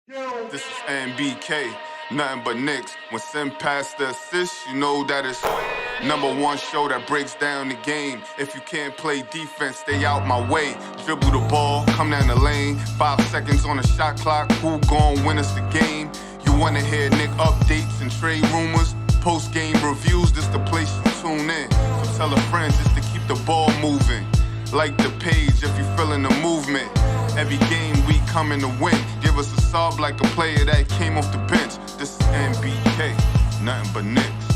This is NBK, nothing but Knicks. When Sim passed the assist, you know that it's #1 show that breaks down the game. If you can't play defense, stay out my way. Dribble the ball, come down the lane. 5 seconds on the shot clock, who gon' win us the game? You wanna hear Nick updates and trade rumors? Post-game reviews, this the place you tune in. So tell a friend just to keep the ball moving. Like the page if you feeling the movement. Every game we coming to win. Give us a sub like a player that came off the bench. This is NBK, nothing but Knicks.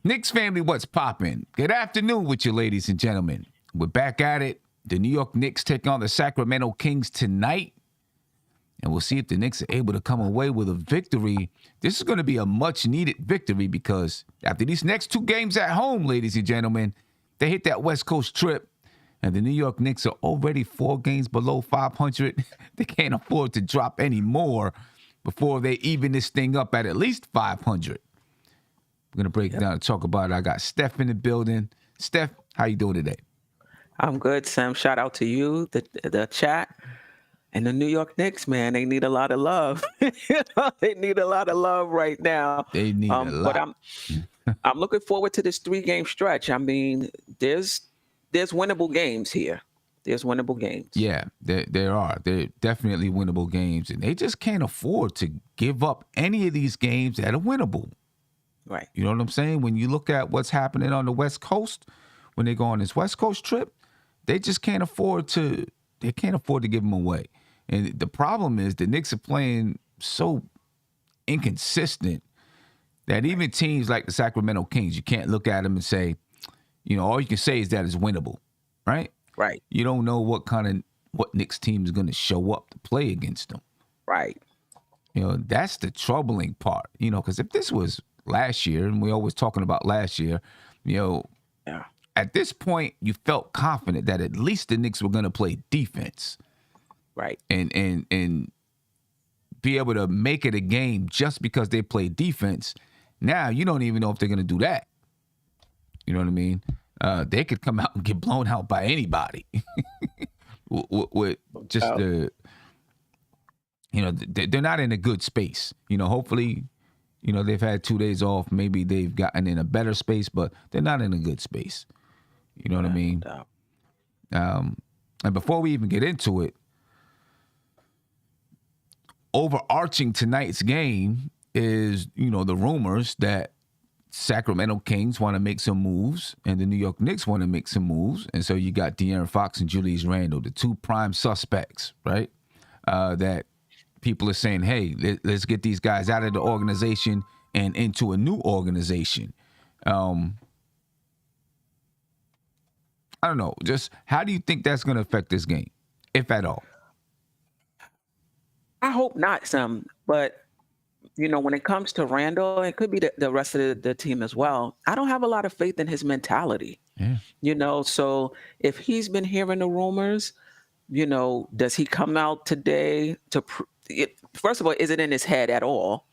Knicks family, what's poppin'? Good afternoon with you, ladies and gentlemen. We're back at it. The New York Knicks take on the Sacramento Kings tonight. And we'll see if the Knicks are able to come away with a victory. This is going to be a much-needed victory because after these next 2 games at home, ladies and gentlemen, they hit that West Coast trip. And the New York Knicks are already 4 games below 500. They can't afford to drop any more before they even this thing up at least 500. We're going to break it down and talk about it. I got Steph in the building. Steph, how you doing today? I'm good, Sam. Shout out to you, the chat. And the New York Knicks, man, they need a lot of love. They need a lot of love right now. They need a lot. But I'm looking forward to this 3-game stretch. I mean, there's winnable games here. There's winnable games. Yeah, there are. They're definitely winnable games. And they just can't afford to give up any of these games that are winnable. Right. You know what I'm saying? When you look at what's happening on the West Coast, when they go on this West Coast trip, they just can't afford to give them away. And the problem is the Knicks are playing so inconsistent that even teams like the Sacramento Kings, you can't look at them and say, you know, all you can say is that it's winnable, right? Right. You don't know what Knicks team is going to show up to play against them. Right. You know, that's the troubling part, you know, because if this was last year, and we're always talking about last year, you know, at this point, you felt confident that at least the Knicks were going to play defense. Right. And be able to make it a game just because they play defense. Now, you don't even know if they're going to do that. You know what I mean? They could come out and get blown out by anybody. with just the, you know, they're not in a good space. You know, hopefully, you know, they've had 2 days off. Maybe they've gotten in a better space, but they're not in a good space. You know what I mean? And before we even get into it, overarching tonight's game is, you know, the rumors that Sacramento Kings want to make some moves and the New York Knicks want to make some moves. And so you got De'Aaron Fox and Julius Randle, the 2 prime suspects, right? That people are saying, hey, let's get these guys out of the organization and into a new organization. I don't know. Just how do you think that's going to affect this game, if at all? I hope not, Sam. But, you know, when it comes to Randle, it could be the rest of the team as well. I don't have a lot of faith in his mentality. Yeah. You know, so if he's been hearing the rumors, you know, does he come out today to first of all, is it in his head at all?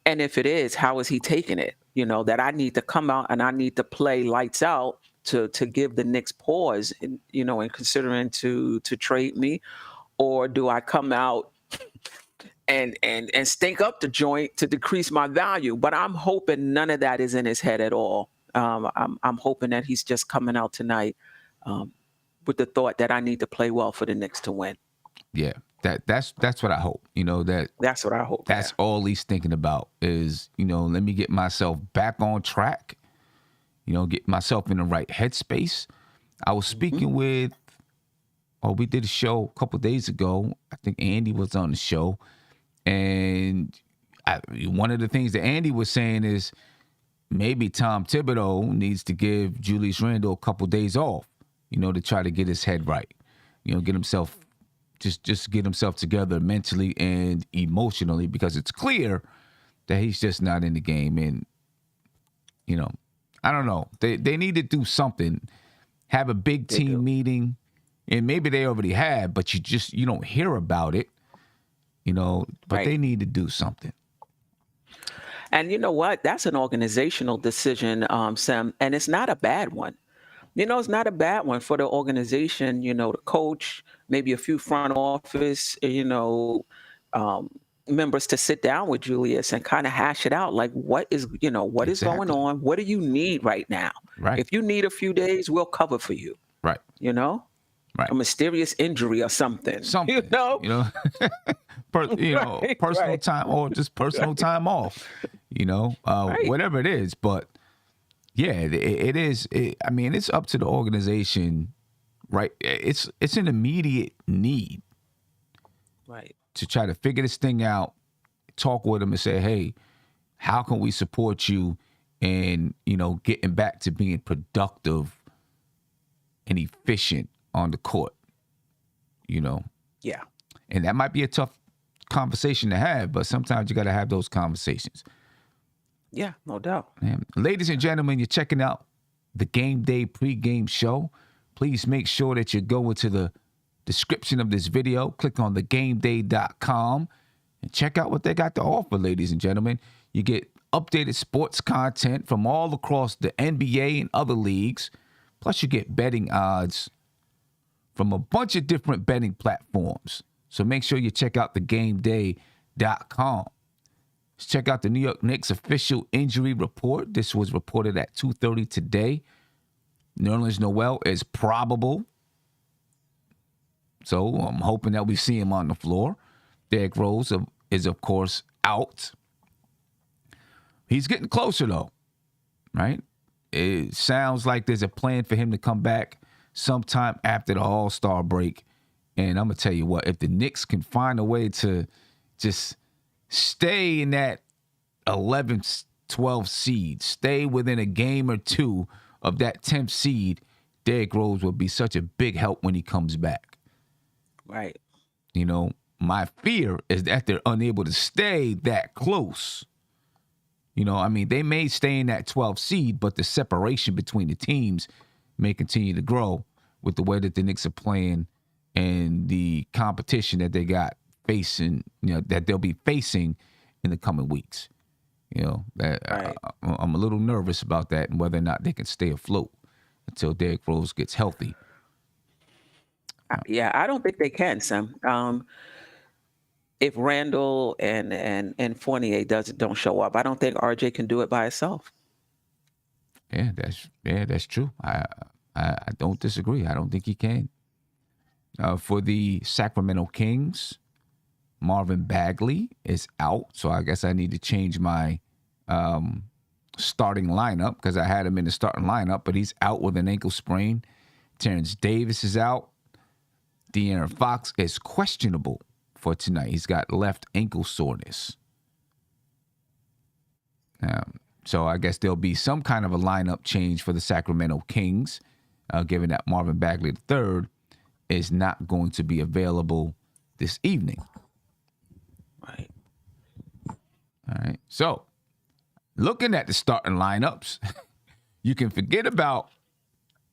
And if it is, how is he taking it? You know, that I need to come out and I need to play lights out to give the Knicks pause, you know, in considering to trade me, or do I come out and stink up the joint to decrease my value? But I'm hoping none of that is in his head at all. I'm hoping that he's just coming out tonight with the thought that I need to play well for the Knicks to win. Yeah, that's what I hope. You know, that's what I hope. That's all he's thinking about is, you know, let me get myself back on track. You know, get myself in the right headspace. I was speaking with, we did a show a couple of days ago. I think Andy was on the show. And one of the things that Andy was saying is maybe Tom Thibodeau needs to give Julius Randle a couple of days off, you know, to try to get his head right. You know, get himself, just get himself together mentally and emotionally, because it's clear that he's just not in the game. And, you know, I don't know. They need to do something. Have a big team meeting. And maybe they already have, but you don't hear about it. You know, but they need to do something. And you know what? That's an organizational decision, Sam, and it's not a bad one. It's not a bad one for the organization, the coach, maybe a few front office, um, members to sit down with Julius and kind of hash it out. Like, what is going Exactly. on? What do you need right now? Right. If you need a few days, we'll cover for you, Right. you know, Right. a mysterious injury or something, Something. Right, Personal right, time or just personal time off. right, Whatever it is. But yeah, it is. I mean, it's up to the organization, right? It's an immediate need right, to try to figure this thing out, talk with them and say, hey, how can we support you in, getting back to being productive and efficient on the court, yeah, And that might be a tough conversation to have, but sometimes you got to have those conversations. yeah, no doubt. And ladies and gentlemen, you're checking out the Game Day pregame show. Please make sure that you go into the description of this video, click on thegameday.com, and check out what they got to offer, ladies and gentlemen. You get updated sports content from all across the NBA and other leagues. Plus, you get betting odds from a bunch of different betting platforms. So make sure you check out thegameday.com. Let's check out the New York Knicks official injury report. This was reported at 2:30 today. Nerlens Noel is probable. So I'm hoping that we see him on the floor. Derrick Rose is, of course, out. He's getting closer, though, right? It sounds like there's a plan for him to come back sometime after the All-Star break. And I'm going to tell you what, if the Knicks can find a way to just stay in that 11th, 12th seed, stay within a game or two of that 10th seed, Derrick Rose will be such a big help when he comes back. Right. My fear is that they're unable to stay that close. They may stay in that 12th seed, but the separation between the teams may continue to grow with the way that the Knicks are playing and the competition that they got facing, that they'll be facing in the coming weeks. Right. I'm a little nervous about that and whether or not they can stay afloat until Derrick Rose gets healthy. Yeah, I don't think they can, Sam. If Randle and Fournier don't show up, I don't think RJ can do it by himself. Yeah, that's true. I don't disagree. I don't think he can. For the Sacramento Kings, Marvin Bagley is out, so I guess I need to change my starting lineup because I had him in the starting lineup, but he's out with an ankle sprain. Terrence Davis is out. De'Aaron Fox is questionable for tonight. He's got left ankle soreness. So I guess there'll be some kind of a lineup change for the Sacramento Kings, given that Marvin Bagley III is not going to be available this evening. Right. All right. So looking at the starting lineups, you can forget about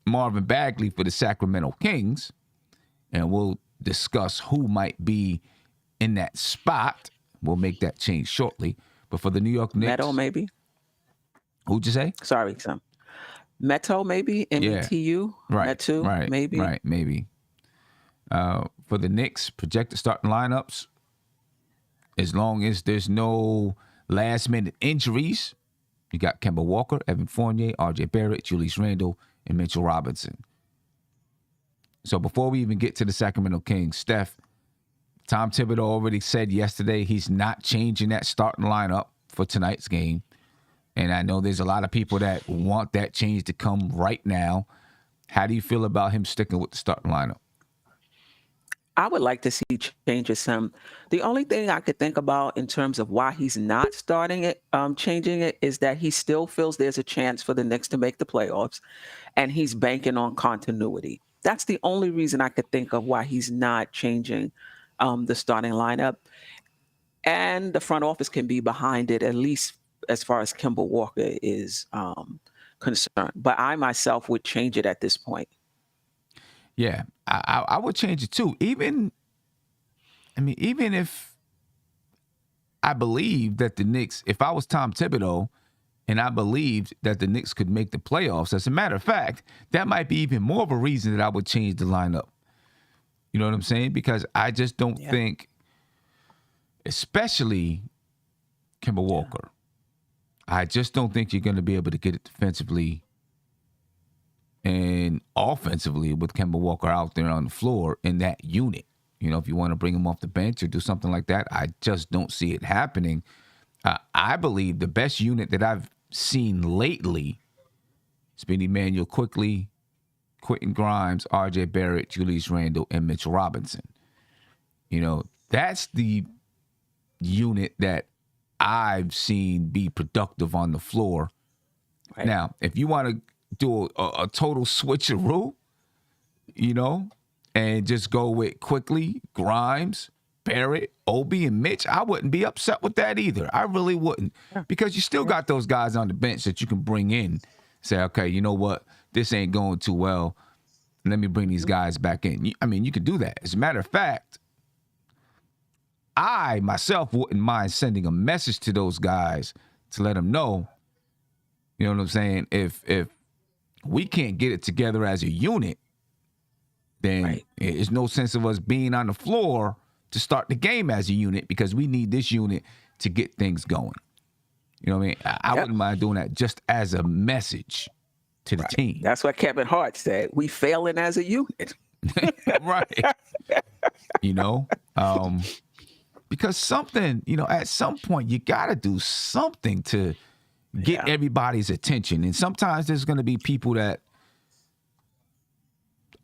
Marvin Bagley for the Sacramento Kings, and we'll discuss who might be in that spot. We'll make that change shortly. But for the New York Knicks, Meadow, maybe. Who'd you say? Sorry, Sam. Meto, maybe. METU. Right. Metu, Right. maybe. Right. Maybe. For the Knicks, projected starting lineups, as long as there's no last-minute injuries, you got Kemba Walker, Evan Fournier, RJ Barrett, Julius Randle, and Mitchell Robinson. So before we even get to the Sacramento Kings, Steph, Tom Thibodeau already said yesterday he's not changing that starting lineup for tonight's game. And I know there's a lot of people that want that change to come right now. How do you feel about him sticking with the starting lineup? I would like to see changes, Sam. The only thing I could think about in terms of why he's not starting it, changing it, is that he still feels there's a chance for the Knicks to make the playoffs, and he's banking on continuity. That's the only reason I could think of why he's not changing the starting lineup. And the front office can be behind it, at least as far as Kemba Walker is concerned. But I myself would change it at this point. Yeah, I would change it too. Even if I believe that the Knicks, if I was Tom Thibodeau, and I believed that the Knicks could make the playoffs, as a matter of fact, that might be even more of a reason that I would change the lineup. You know what I'm saying? Because I just don't think, especially Kemba Walker, I just don't think you're going to be able to get it defensively and offensively with Kemba Walker out there on the floor in that unit. You know, if you want to bring him off the bench or do something like that, I just don't see it happening. I believe the best unit that I've seen lately has been Emmanuel Quickley, Quentin Grimes, R.J. Barrett, Julius Randle, and Mitchell Robinson. You know, that's the unit that I've seen be productive on the floor. Right. Now, if you want to do a total switcheroo, you know, and just go with Quickley, Grimes, Barrett, Obi, and Mitch, I wouldn't be upset with that either. I really wouldn't. Because you still got those guys on the bench that you can bring in. Say, okay, you know what? This ain't going too well. Let me bring these guys back in. I mean, you could do that. As a matter of fact, I myself wouldn't mind sending a message to those guys to let them know, you know what I'm saying? If we can't get it together as a unit, then there's no sense of us being on the floor to start the game as a unit, because we need this unit to get things going. You know what I mean? I wouldn't mind doing that just as a message to the team. That's what Kevin Hart said. We failing as a unit. Right. You know? Because something, you know, at some point you got to do something to get everybody's attention. And sometimes there's going to be people that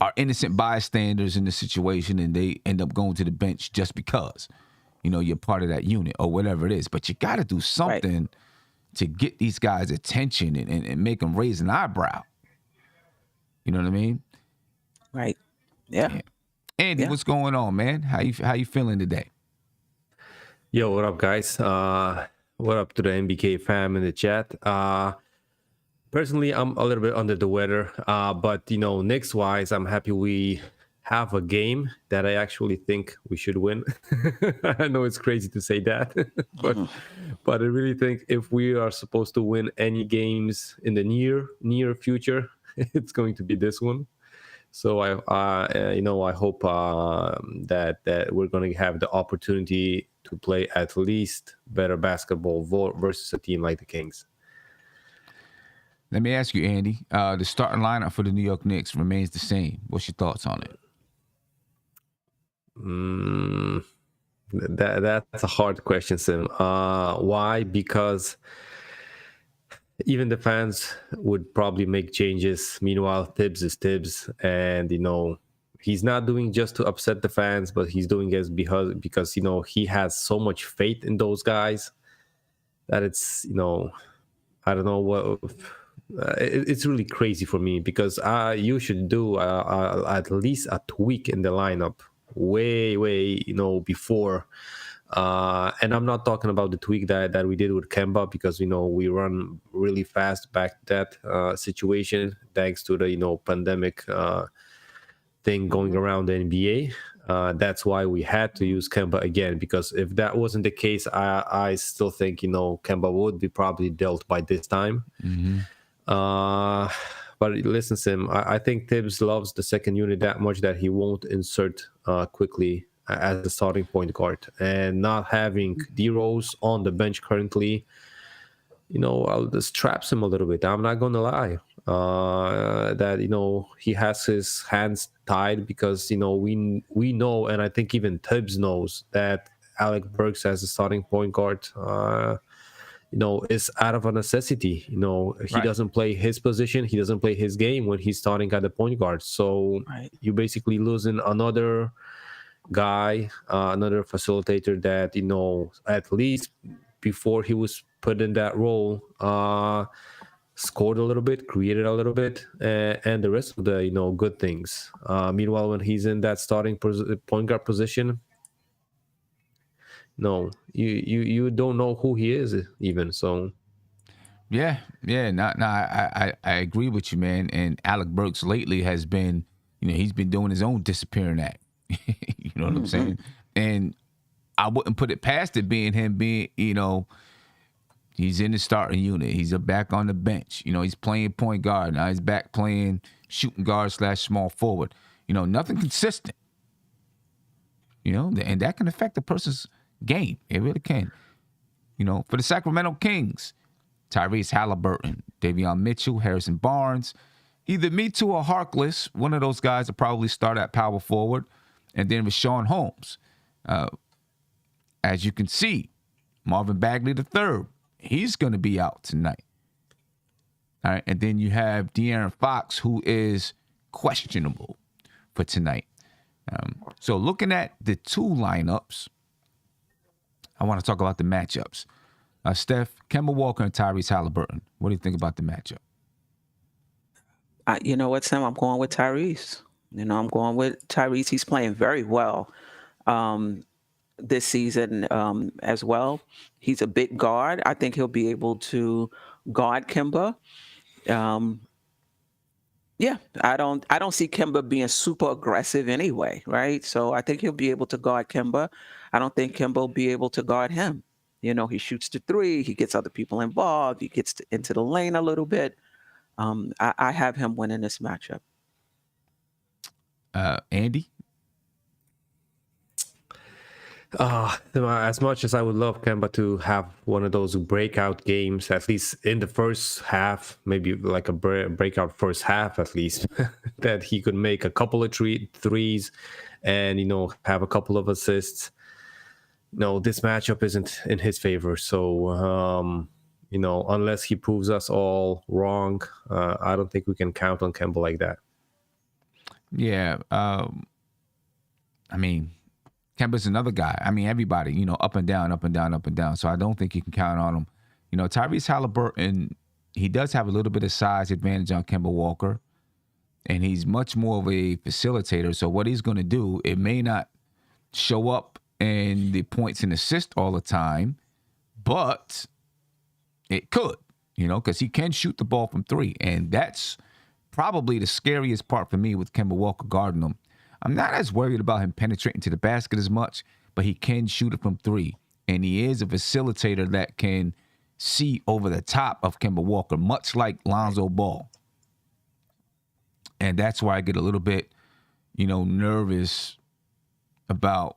are innocent bystanders in the situation and they end up going to the bench just because, you know, you're part of that unit or whatever it is. But you got to do something to get these guys' attention and make them raise an eyebrow. You know what I mean? Right. Yeah. Andy, what's going on, man? How you feeling today? Yo, what up, guys? What up to the NBK fam in the chat? Personally, I'm a little bit under the weather, but, you know, Knicks-wise, I'm happy we have a game that I actually think we should win. I know it's crazy to say that, but I really think if we are supposed to win any games in the near future, it's going to be this one. So I hope that we're going to have the opportunity to play at least better basketball versus a team like the Kings. Let me ask you, Andy. The starting lineup for the New York Knicks remains the same. What's your thoughts on it? That's a hard question, Sim. Why? Because even the fans would probably make changes. Meanwhile, Tibbs is Tibbs, and, you know, he's not doing just to upset the fans, but he's doing it because you know, he has so much faith in those guys that it's, you know, I don't know what. It's really crazy for me, because you should do at least a tweak in the lineup way, you know, before. And I'm not talking about the tweak that we did with Kemba, because, you know, we run really fast back that situation thanks to the, you know, pandemic thing going around the NBA. That's why we had to use Kemba again, because if that wasn't the case, I still think, you know, Kemba would be probably dealt by this time. Mm-hmm. But listen, Sim, I think Tibbs loves the second unit that much that he won't insert Quickley as the starting point guard, and not having D-Rose on the bench currently, you know, I'll just traps him a little bit. I'm not going to lie. That, you know, he has his hands tied because, you know, we know, and I think even Tibbs knows, that Alec Burks as a starting point guard, you know, is out of a necessity. You know, he doesn't play his position. He doesn't play his game when he's starting at the point guard. So you basically losing another guy, another facilitator that, you know, at least before he was put in that role, scored a little bit, created a little bit, and the rest of the, you know, good things. Meanwhile, when he's in that starting point guard position, no, you don't know who he is even. So yeah. I agree with you, man. And Alec Burks lately has been, you know, he's been doing his own disappearing act. You know what I'm saying? And I wouldn't put it past it being him being, he's in the starting unit. He's back on the bench. He's playing point guard. Now he's back playing shooting guard / small forward. Nothing consistent. And that can affect a person's game. It really can. For the Sacramento Kings, Tyrese Halliburton, Davion Mitchell, Harrison Barnes, either Metu or Harkless, one of those guys will probably start at power forward. And then Rashawn Holmes. As you can see, Marvin Bagley III, he's going to be out tonight. All right, and then you have De'Aaron Fox, who is questionable for tonight. So looking at the two lineups, I want to talk about the matchups. Steph, Kemba Walker, and Tyrese Halliburton. What do you think about the matchup? You know what, Sam? I'm going with Tyrese. I'm going with Tyrese. He's playing very well this season as well. He's a big guard. I think he'll be able to guard Kemba. Yeah, I don't see Kemba being super aggressive anyway, right? So I think he'll be able to guard Kemba. I don't think Kemba will be able to guard him. He shoots the three, he gets other people involved, he gets into the lane a little bit. I have him winning this matchup. Andy? As much as I would love Kemba to have one of those breakout games, at least in the first half, maybe like a breakout first half at least, that he could make a couple of threes and, have a couple of assists. No, this matchup isn't in his favor. So, unless he proves us all wrong, I don't think we can count on Kemba like that. Yeah. Kemba's another guy. Everybody, up and down, up and down, up and down. So I don't think you can count on him. Tyrese Halliburton, he does have a little bit of size advantage on Kemba Walker, and he's much more of a facilitator. So what he's going to do, it may not show up in the points and assists all the time, but it could, because he can shoot the ball from three. And that's probably the scariest part for me with Kemba Walker guarding him. I'm not as worried about him penetrating to the basket as much, but he can shoot it from three. And he is a facilitator that can see over the top of Kemba Walker, much like Lonzo Ball. And that's why I get a little bit, nervous about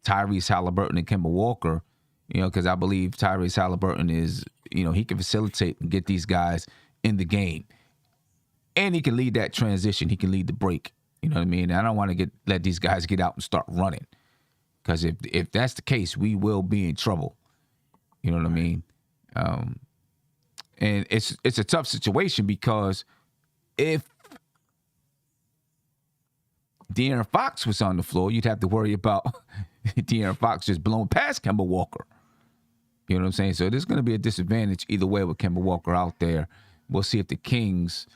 Tyrese Halliburton and Kemba Walker, because I believe Tyrese Halliburton is, he can facilitate and get these guys in the game. And he can lead that transition. He can lead the break. You know what I mean? I don't want to let these guys get out and start running, because if that's the case, we will be in trouble. You know what I mean? And it's a tough situation, because if De'Aaron Fox was on the floor, you'd have to worry about De'Aaron Fox just blowing past Kemba Walker. You know what I'm saying? So there's going to be a disadvantage either way with Kemba Walker out there. We'll see if the Kings,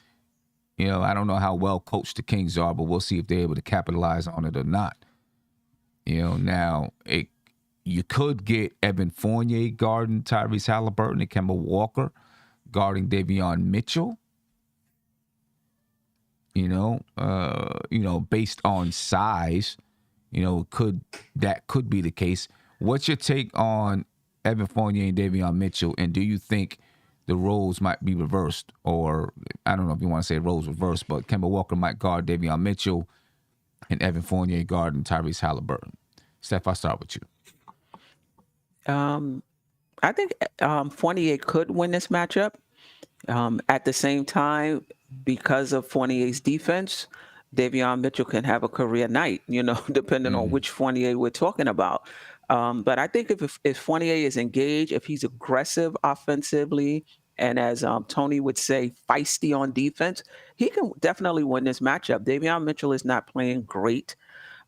I don't know how well coached the Kings are, but we'll see if they're able to capitalize on it or not. Now you could get Evan Fournier guarding Tyrese Halliburton and Kemba Walker guarding Davion Mitchell. Based on size, that could be the case. What's your take on Evan Fournier and Davion Mitchell, and do you think the roles might be reversed? Or I don't know if you want to say roles reversed, but Kemba Walker might guard Davion Mitchell and Evan Fournier guarding Tyrese Halliburton. Steph, I'll start with you. I think Fournier could win this matchup. At the same time, because of Fournier's defense, Davion Mitchell can have a career night, depending on which Fournier we're talking about. But I think if Fournier is engaged, if he's aggressive offensively, and as Tony would say, feisty on defense, he can definitely win this matchup. Davion Mitchell is not playing great,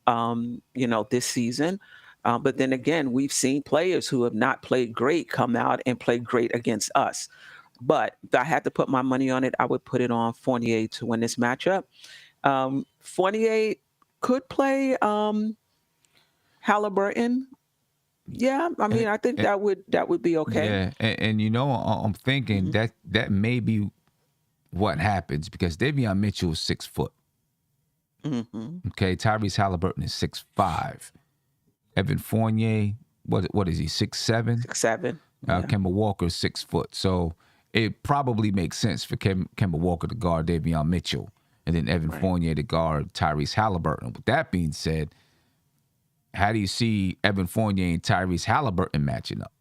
this season. But then again, we've seen players who have not played great come out and play great against us. But if I had to put my money on it, I would put it on Fournier to win this matchup. Fournier could play Halliburton. Yeah, I think that would be okay. Yeah, and I'm thinking that may be what happens, because Davion Mitchell is 6 foot. Mm-hmm. Okay, Tyrese Halliburton is 6'5". Evan Fournier what is he, 6'7"? 6'7". Yeah. Kemba Walker's 6 foot. So it probably makes sense for Kemba Walker to guard Davion Mitchell and then Evan Fournier to guard Tyrese Halliburton. With that being said, how do you see Evan Fournier and Tyrese Halliburton matching up?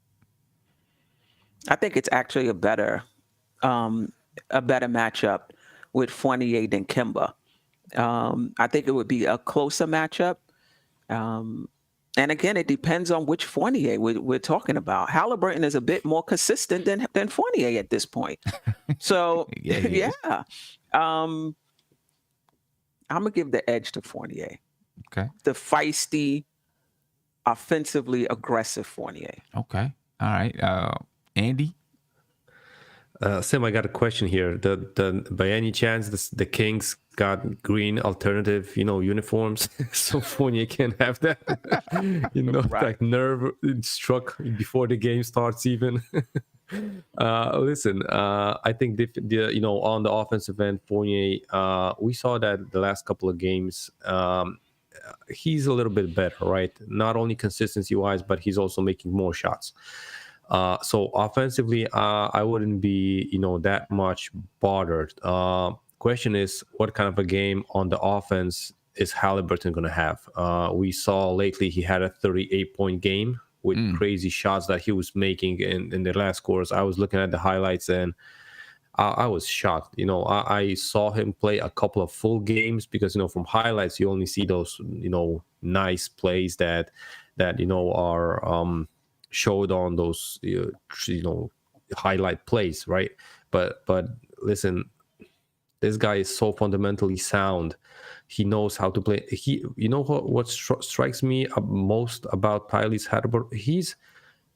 I think it's actually a better matchup with Fournier than Kemba. I think it would be a closer matchup. And again, it depends on which Fournier we're talking about. Halliburton is a bit more consistent than Fournier at this point. So, yeah. I'm going to give the edge to Fournier. Okay. The feisty, offensively aggressive Fournier. Okay. All right. Andy? Sim, I got a question here. By any chance, the Kings got green alternative, uniforms, so Fournier can have that, like nerve struck before the game starts even. Listen, I think on the offensive end, Fournier, we saw that the last couple of games, he's a little bit better, right? Not only consistency-wise, but he's also making more shots. So offensively, I wouldn't be, that much bothered. Question is, what kind of a game on the offense is Halliburton going to have? We saw lately he had a 38-point game with crazy shots that he was making in the last quarters. I was looking at the highlights and I was shocked. I saw him play a couple of full games because, from highlights, you only see those, nice plays that are showed on those, highlight plays, right? But listen, this guy is so fundamentally sound. He knows how to play. What strikes me most about Tyrese Halliburton?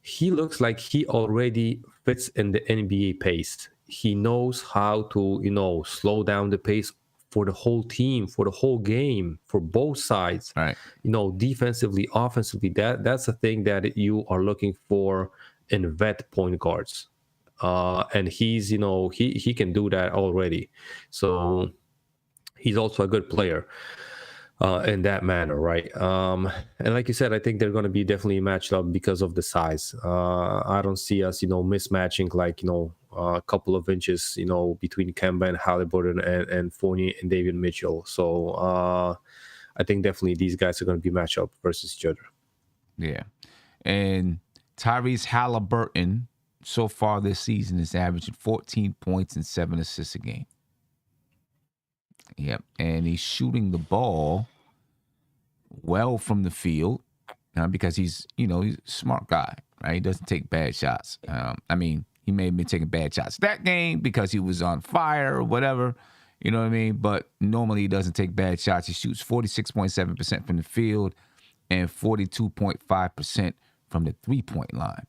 He looks like he already fits in the NBA pace. He knows how to, slow down the pace for the whole team, for the whole game, for both sides. Right. Defensively, offensively, that's a thing that you are looking for in vet point guards. And he's, he can do that already. So he's also a good player in that manner, right? And like you said, I think they're going to be definitely matched up because of the size. I don't see us, mismatching like, a couple of inches, between Kemba and Halliburton and Fournier and Davion Mitchell. So I think definitely these guys are going to be matched up versus each other. Yeah. And Tyrese Halliburton so far this season is averaging 14 points and 7 assists a game. Yep. And he's shooting the ball well from the field because he's a smart guy, right? He doesn't take bad shots. He may have been taking bad shots that game because he was on fire or whatever, you know what I mean? But normally he doesn't take bad shots. He shoots 46.7% from the field and 42.5% from the three-point line.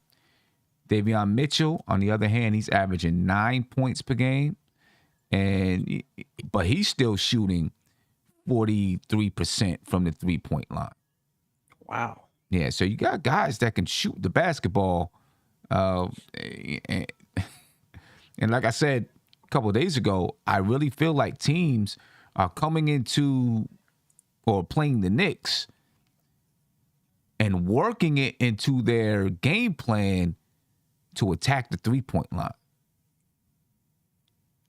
Davion Mitchell, on the other hand, he's averaging 9 points per game, but he's still shooting 43% from the three-point line. Wow. Yeah, so you got guys that can shoot the basketball. And like I said a couple of days ago, I really feel like teams are coming into or playing the Knicks and working it into their game plan to attack the three-point line.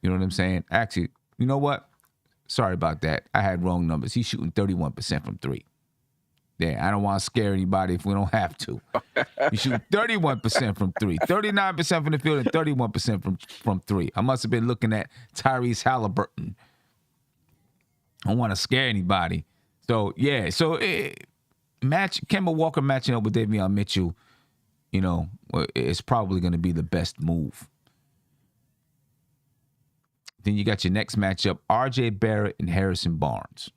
You know what I'm saying? Actually, you know what? Sorry about that. I had wrong numbers. He's shooting 31% from three. Yeah, I don't want to scare anybody if we don't have to. He's shooting 31% from three, 39% from the field, and 31% from three. I must have been looking at Tyrese Halliburton. I don't want to scare anybody. So, yeah. So, Kemba Walker matching up with Davion Mitchell, it's probably going to be the best move. Then you got your next matchup, R.J. Barrett and Harrison Barnes.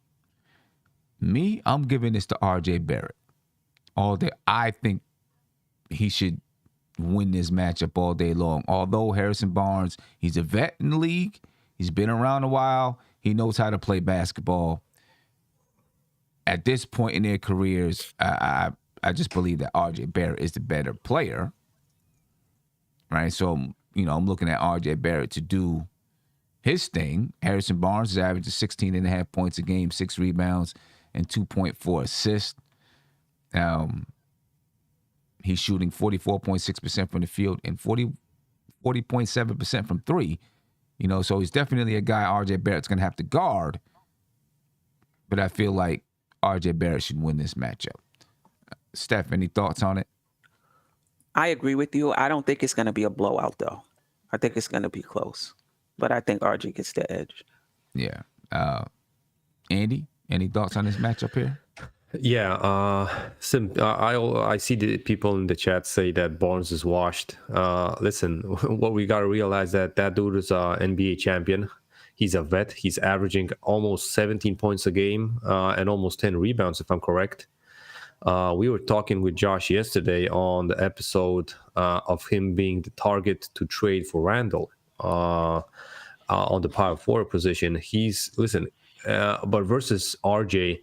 Me, I'm giving this to R.J. Barrett all day. I think he should win this matchup all day long. Although Harrison Barnes, he's a vet in the league. He's been around a while. He knows how to play basketball. At this point in their careers, I just believe that R.J. Barrett is the better player. Right? So, I'm looking at R.J. Barrett to do his thing. Harrison Barnes is averaging 16.5 points a game, 6 rebounds, and 2.4 assists. He's shooting 44.6% from the field and 40.7% from three. So he's definitely a guy RJ Barrett's going to have to guard. But I feel like RJ Barrett should win this matchup. Steph, any thoughts on it? I agree with you. I don't think it's going to be a blowout, though. I think it's going to be close. But I think RJ gets the edge. Yeah. Andy, any thoughts on this matchup here? Yeah, I see the people in the chat say that Barnes is washed. Listen, what we got to realize that dude is an NBA champion. He's a vet. He's averaging almost 17 points a game and almost 10 rebounds, if I'm correct. We were talking with Josh yesterday on the episode of him being the target to trade for Randle on the power forward position. But versus RJ,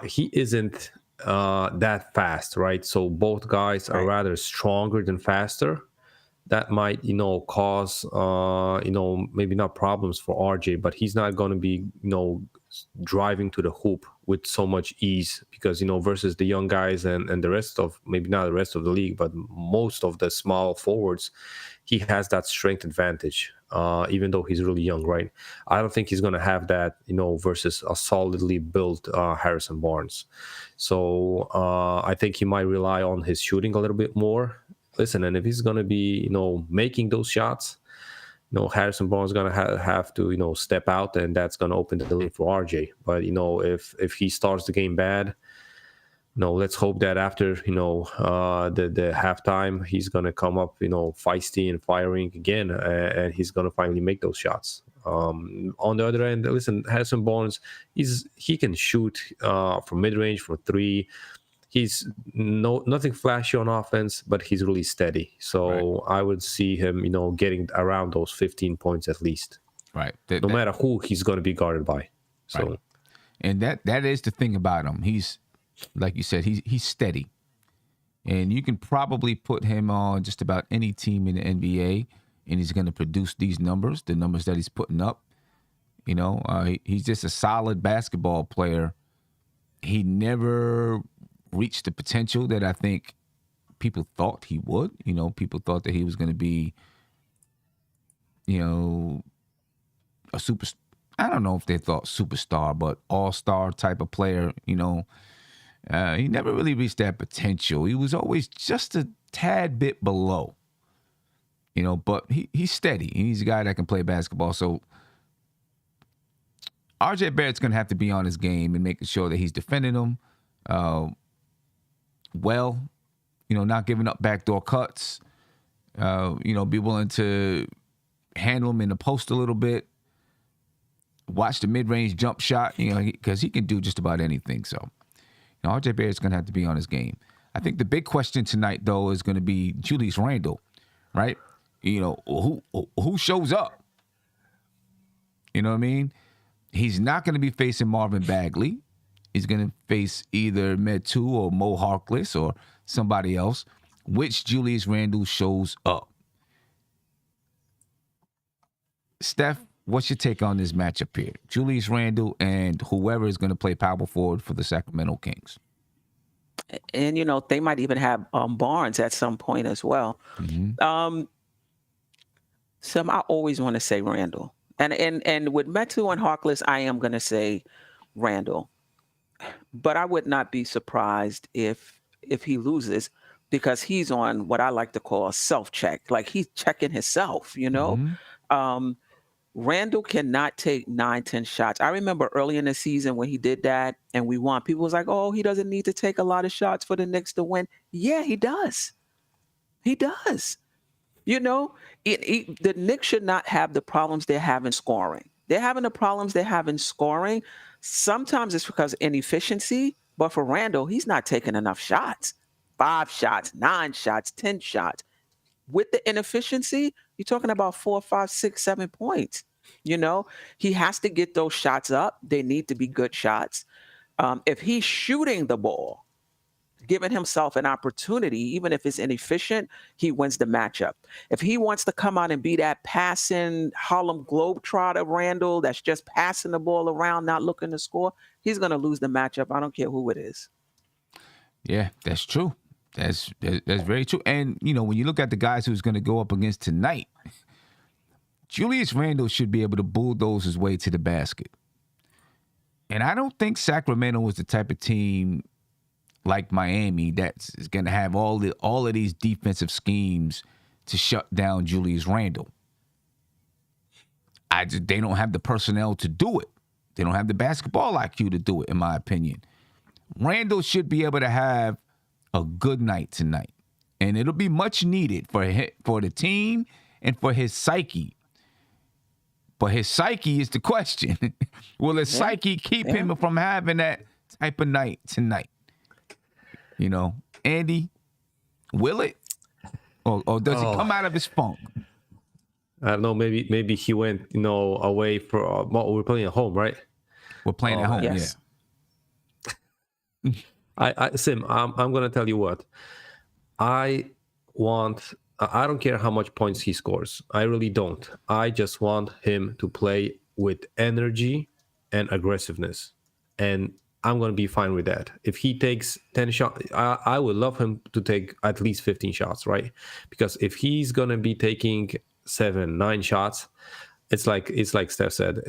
he isn't that fast, right? So both guys are rather stronger than faster. That might, cause, maybe not problems for RJ, but he's not going to be, driving to the hoop with so much ease because, versus the young guys and the rest of, maybe not the rest of the league, but most of the small forwards, he has that strength advantage, even though he's really young, right? I don't think he's going to have that, versus a solidly built Harrison Barnes. So I think he might rely on his shooting a little bit more. Listen, and if he's going to be, making those shots, Harrison Barnes is going to have to, step out, and that's going to open the lane for RJ. But, if he starts the game bad, let's hope that after, the halftime, he's going to come up, feisty and firing again, and he's going to finally make those shots. On the other end, listen, Harrison Barnes, he can shoot from mid-range, from three. He's nothing flashy on offense, but he's really steady. So I would see him, getting around those 15 points at least. Right. No matter who he's going to be guarded by. So, right. And that is the thing about him. He's, like you said, he's steady. And you can probably put him on just about any team in the NBA, and he's going to produce these numbers, the numbers that he's putting up. He's just a solid basketball player. He never reached the potential that I think people thought he would. People thought that he was going to be, a super. I don't know if they thought superstar, but all-star type of player. He never really reached that potential. He was always just a tad bit below. But he's steady. He's a guy that can play basketball. So RJ Barrett's going to have to be on his game and making sure that he's defending him well, not giving up backdoor cuts, be willing to handle him in the post a little bit, watch the mid-range jump shot, because he can do just about anything. So, RJ Barrett's going to have to be on his game. I think the big question tonight, though, is going to be Julius Randle, right? Who shows up? You know what I mean? He's not going to be facing Marvin Bagley. He's going to face either Metu or Mo Harkless or somebody else. Which Julius Randle shows up? Steph, what's your take on this matchup here? Julius Randle and whoever is going to play power forward for the Sacramento Kings. And, they might even have Barnes at some point as well. Mm-hmm. I always want to say Randle. And with Metu and Harkless, I am going to say Randle. But I would not be surprised if he loses, because he's on what I like to call a self-check. Like, he's checking himself, Mm-hmm. Randle cannot take 9-10 shots. I remember early in the season when he did that and we won, people was like, oh, he doesn't need to take a lot of shots for the Knicks to win. Yeah, he does. He does. The Knicks should not have the problems they're having scoring. They're having the problems they're having scoring. Sometimes it's because of inefficiency, but for Randle, he's not taking enough shots. 5 shots, 9 shots, 10 shots. With the inefficiency, you're talking about 4, 5, 6, 7 points. He has to get those shots up. They need to be good shots. If he's shooting the ball, giving himself an opportunity, even if it's inefficient, he wins the matchup. If he wants to come out and be that passing Harlem Globetrotter Randle that's just passing the ball around, not looking to score, he's going to lose the matchup. I don't care who it is. Yeah, that's true. That's very true. And when you look at the guys who's going to go up against tonight, Julius Randle should be able to bulldoze his way to the basket. And I don't think Sacramento is the type of team like Miami that's going to have all of these defensive schemes to shut down Julius Randle. They don't have the personnel to do it. They don't have the basketball IQ to do it, in my opinion. Randle should be able to have a good night tonight, and it'll be much needed for the team and for his psyche. But his psyche is the question. Will his psyche keep him from having that type of night tonight? Andy, will it? Or does he come out of his funk? I don't know. Maybe he went, away for. We're playing at home, right? We're playing at home. Yes. Yeah. Sim, I'm gonna tell you what. I don't care how much points he scores. I really don't. I just want him to play with energy and aggressiveness, and I'm gonna be fine with that. If he takes 10 shots, I would love him to take at least 15 shots, right? Because if he's gonna be taking 7, 9 shots, it's like Steph said,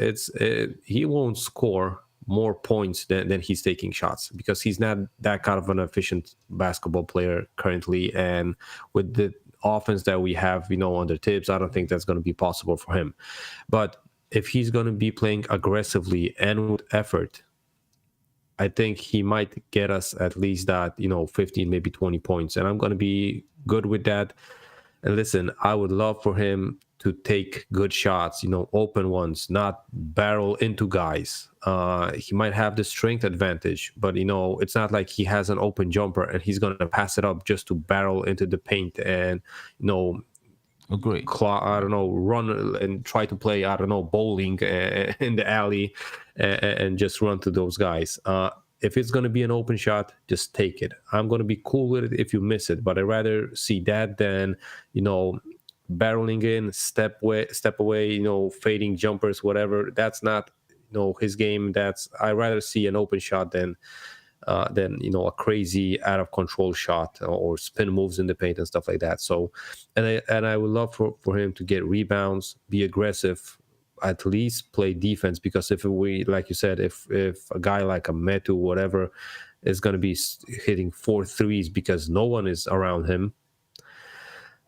he won't score more points than he's taking shots, because he's not that kind of an efficient basketball player currently. And with the offense that we have, under Tibbs, I don't think that's going to be possible for him. But if he's going to be playing aggressively and with effort, I think he might get us at least that, 15, maybe 20 points. And I'm going to be good with that. And listen, I would love for him to take good shots, open ones, not barrel into guys. He might have the strength advantage, but, it's not like he has an open jumper and he's going to pass it up just to barrel into the paint and, agree. Run and try to play, bowling in the alley and just run to those guys. If it's going to be an open shot, just take it. I'm going to be cool with it if you miss it, but I'd rather see that than, barreling in, step away, fading jumpers, whatever. That's not, his game. I'd rather see an open shot than a crazy out of control shot or spin moves in the paint and stuff like that. So, and I would love for him to get rebounds, be aggressive, at least play defense, because if we, like you said, if a guy like a Metu, whatever, is going to be hitting 4 threes because no one is around him,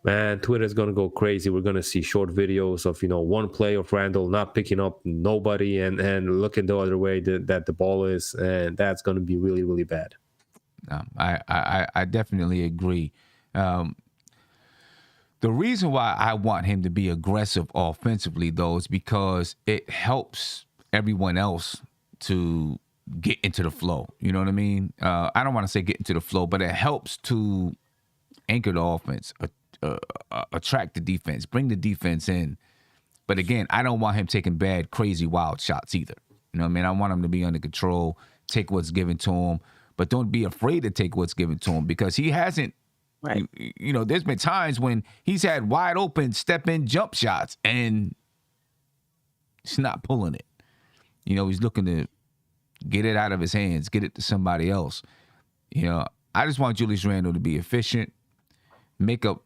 man, Twitter is going to go crazy. We're going to see short videos of, one play of Randle not picking up nobody and looking the other way that the ball is, and that's going to be really, really bad. I definitely agree. The reason why I want him to be aggressive offensively, though, is because it helps everyone else to get into the flow. You know what I mean? I don't want to say get into the flow, but it helps to anchor the offense, attract the defense, bring the defense in. But again, I don't want him taking bad, crazy, wild shots either. You know what I mean? I want him to be under control, take what's given to him, but don't be afraid to take what's given to him, because he hasn't. Right. There's been times when he's had wide open step-in jump shots and he's not pulling it. He's looking to get it out of his hands, get it to somebody else. I just want Julius Randle to be efficient, make a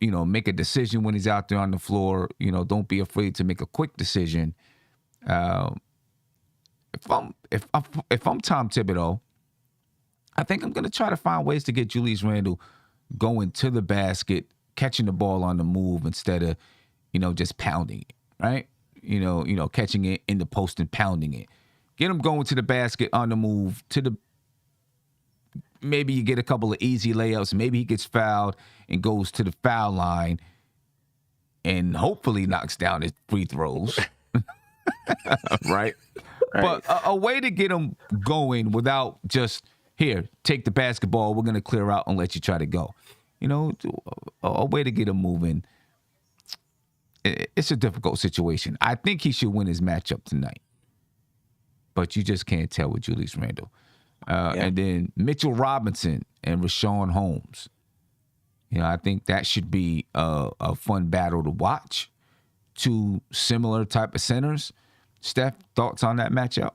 decision when he's out there on the floor. Don't be afraid to make a quick decision. If I'm Tom Thibodeau, I think I'm going to try to find ways to get Julius Randle going to the basket, catching the ball on the move instead of, just pounding it, right? Catching it in the post and pounding it. Get him going to the basket on the move, maybe you get a couple of easy layups. Maybe he gets fouled and goes to the foul line and hopefully knocks down his free throws. Right? But a way to get him going without just, here, take the basketball, we're going to clear out and let you try to go. A way to get him moving. It's a difficult situation. I think he should win his matchup tonight. But you just can't tell with Julius Randle. And then Mitchell Robinson and Rashawn Holmes. I think that should be a fun battle to watch. 2 similar type of centers. Steph, thoughts on that matchup?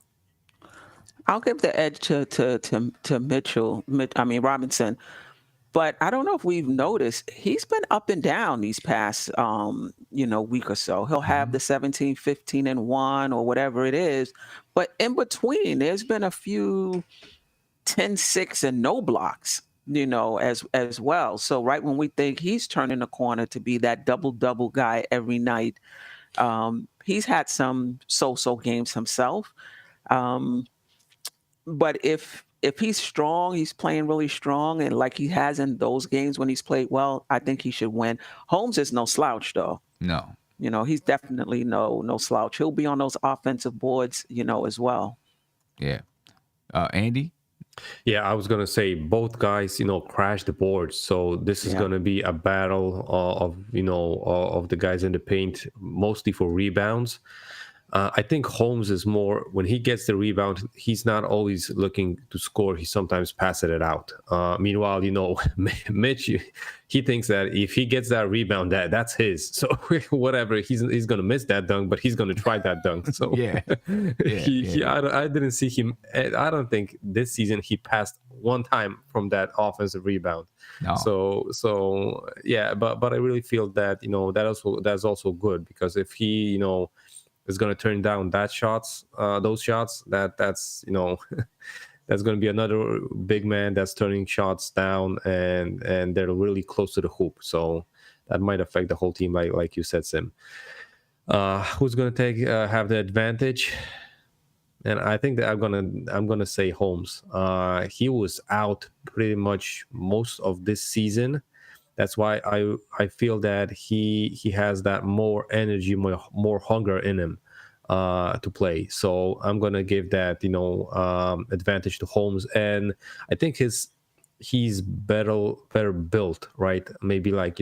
I'll give the edge to Mitchell. Robinson. But I don't know if we've noticed, he's been up and down these past, week or so. He'll have the 17, 15, and 1 or whatever it is. But in between, there's been a few 10, 6, and no blocks, as well. So right when we think he's turning the corner to be that double guy every night, he's had some so-so games himself. Um, but if he's strong, he's playing really strong, and like he has in those games when he's played well, I think he should win. Holmes is no slouch, though. No. He's definitely no slouch. He'll be on those offensive boards, as well. Yeah. Andy? Yeah, I was gonna say both guys, crash the boards. So this is gonna be a battle of the guys in the paint, mostly for rebounds. I think Holmes is more, when he gets the rebound, he's not always looking to score. He sometimes passes it out. Meanwhile, Mitch, he thinks that if he gets that rebound, that's his. So whatever, he's going to miss that dunk, but he's going to try that dunk. So I didn't see him. I don't think this season he passed one time from that offensive rebound. No. So yeah, but I really feel that that's also good, because if he is going to turn down those shots, that's that's going to be another big man that's turning shots down, and they're really close to the hoop. So that might affect the whole team, like you said, Sim. Who's going to have the advantage? And I think that I'm gonna say Holmes. He was out pretty much most of this season. That's why I feel that he has that more energy, more hunger in him to play. So I'm gonna give that advantage to Holmes, and I think he's better built, right? Maybe like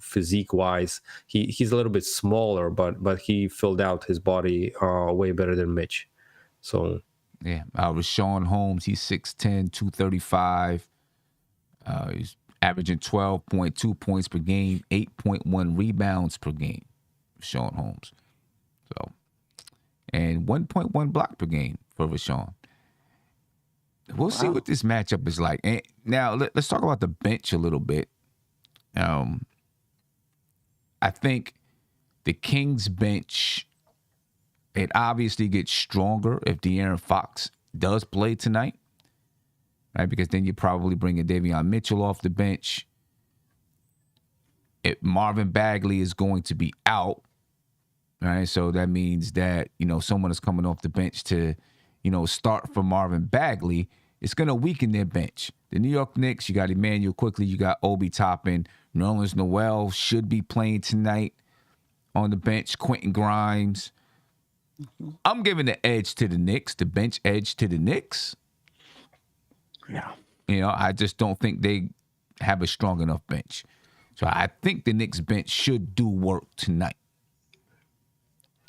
physique wise, he's a little bit smaller, but he filled out his body way better than Mitch. So yeah, Rashawn Holmes, he's 6'10", 235. He's averaging 12.2 points per game, 8.1 rebounds per game. Rashawn Holmes. So, and 1.1 block per game for Rashawn. We'll see what this matchup is like. And now let's talk about the bench a little bit. I think the Kings bench, it obviously gets stronger if De'Aaron Fox does play tonight, right? Because then you're probably bringing Davion Mitchell off the bench. If Marvin Bagley is going to be out, right? So that means that, someone is coming off the bench to, start for Marvin Bagley. It's going to weaken their bench. The New York Knicks, you got Emmanuel Quickly, you got Obi Toppin. Nerlens Noel should be playing tonight on the bench. Quentin Grimes. I'm giving the edge to the Knicks, the bench edge to the Knicks. Yeah. I just don't think they have a strong enough bench. So I think the Knicks bench should do work tonight.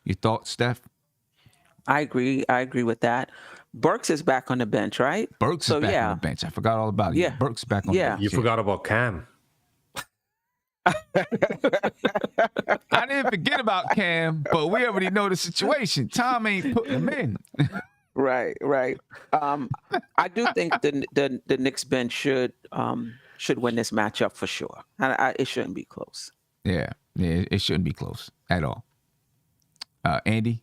Your thoughts, Steph? I agree with that. Burks is back on the bench, right? Burks is back on the bench. I forgot all about it. Yeah. Burks back on the bench. You forgot about Cam. I didn't forget about Cam, but we already know the situation. Tom ain't putting him in. Right. I do think the Knicks bench should win this matchup for sure. It shouldn't be close. Yeah, it shouldn't be close at all. Andy?